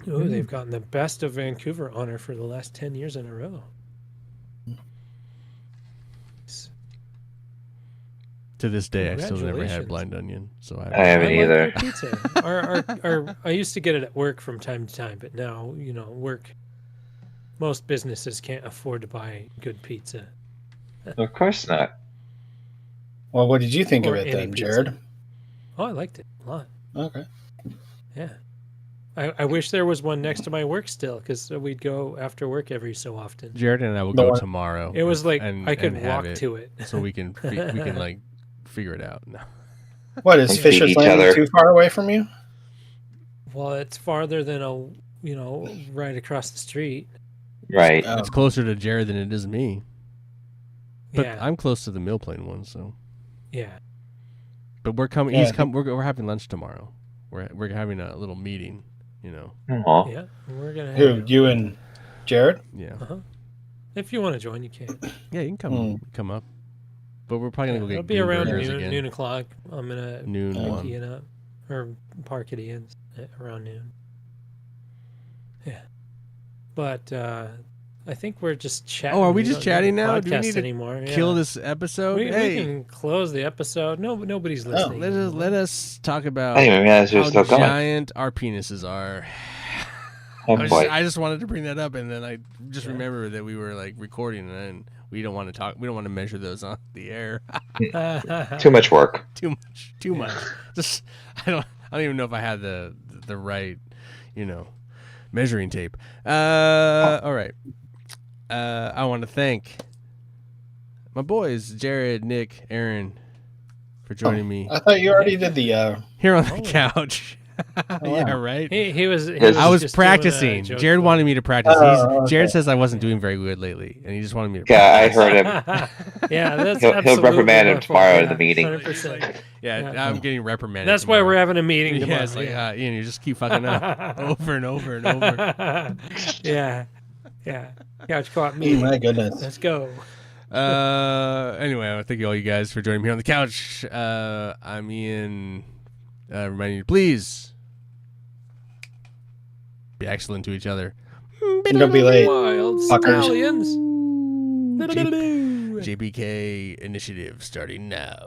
Oh, they've gotten the best of Vancouver honor for the last 10 years in a row. To this day, I still never had Congratulations. blind onion. So I haven't like either. their pizza. I used to get it at work from time to time, but now, work. Most businesses can't afford to buy good pizza. Of course not. Well, what did you think of Or it any then, pizza. Jared? Oh, I liked it a lot. Okay. Yeah. I wish there was one next to my work still, because we'd go after work every so often. Jared and I will The go one- tomorrow. It was like and- I could and have walk it to it. so we can like figure it out. No. What is They feed Fisher's each Landing other. too far away from you? Well, it's farther than right across the street. Right. Oh. It's closer to Jared than it is me. But Yeah. I'm close to the Mill Plane one, so. Yeah. But we're coming. Yeah, He's I come. We're having lunch tomorrow. We're having a little meeting. Aw. Yeah. We're gonna Who? have You and Jared? Yeah. Uh-huh. If you want to join, you can. Yeah. You can come. Hmm. Come up. But we're probably gonna go It'll get be Goon around burgers noon, again. noon o'clock. I'm gonna Noon pick one. Ian up or park at Ian's around noon. Yeah, but I think we're just chatting. Oh, are we We just don't need chatting to now? Do we podcast need to anymore? Kill Yeah. this episode. We Hey, can close the episode. No, nobody's listening. let us talk about I didn't even realize we were how still going. giant our penises are. Oh boy. I just wanted to bring that up, and then I just Yeah. remembered that we were like recording, and we don't want to talk. We don't want to measure those on the air. Too much work. Too much. Just I don't even know if I had the right, measuring tape. All right. I want to thank my boys Jared, Nick, Aaron for joining me I thought you already did the. here on the Oh. couch. Yeah, right. He was. I I was just doing a practicing. joke Jared for wanted me to practice. Oh, Jared okay. says I wasn't doing very good lately, and he just wanted me to. Yeah, I practice. heard him. Yeah, that's He'll absolutely reprimand him my fault. tomorrow in Yeah, the meeting. 100%. Yeah, Yeah. I'm getting reprimanded. That's why tomorrow. we're having a meeting tomorrow. Yeah, it's like Ian, you just keep fucking up over and over and over. Yeah. Couch co-op Oh meeting. my goodness. Let's go. Anyway, I want to thank all you guys for joining me on the couch. I'm Ian. Reminding you, please be excellent to each other. And don't be late. Wild Fuckers. stallions. JBK initiative starting now.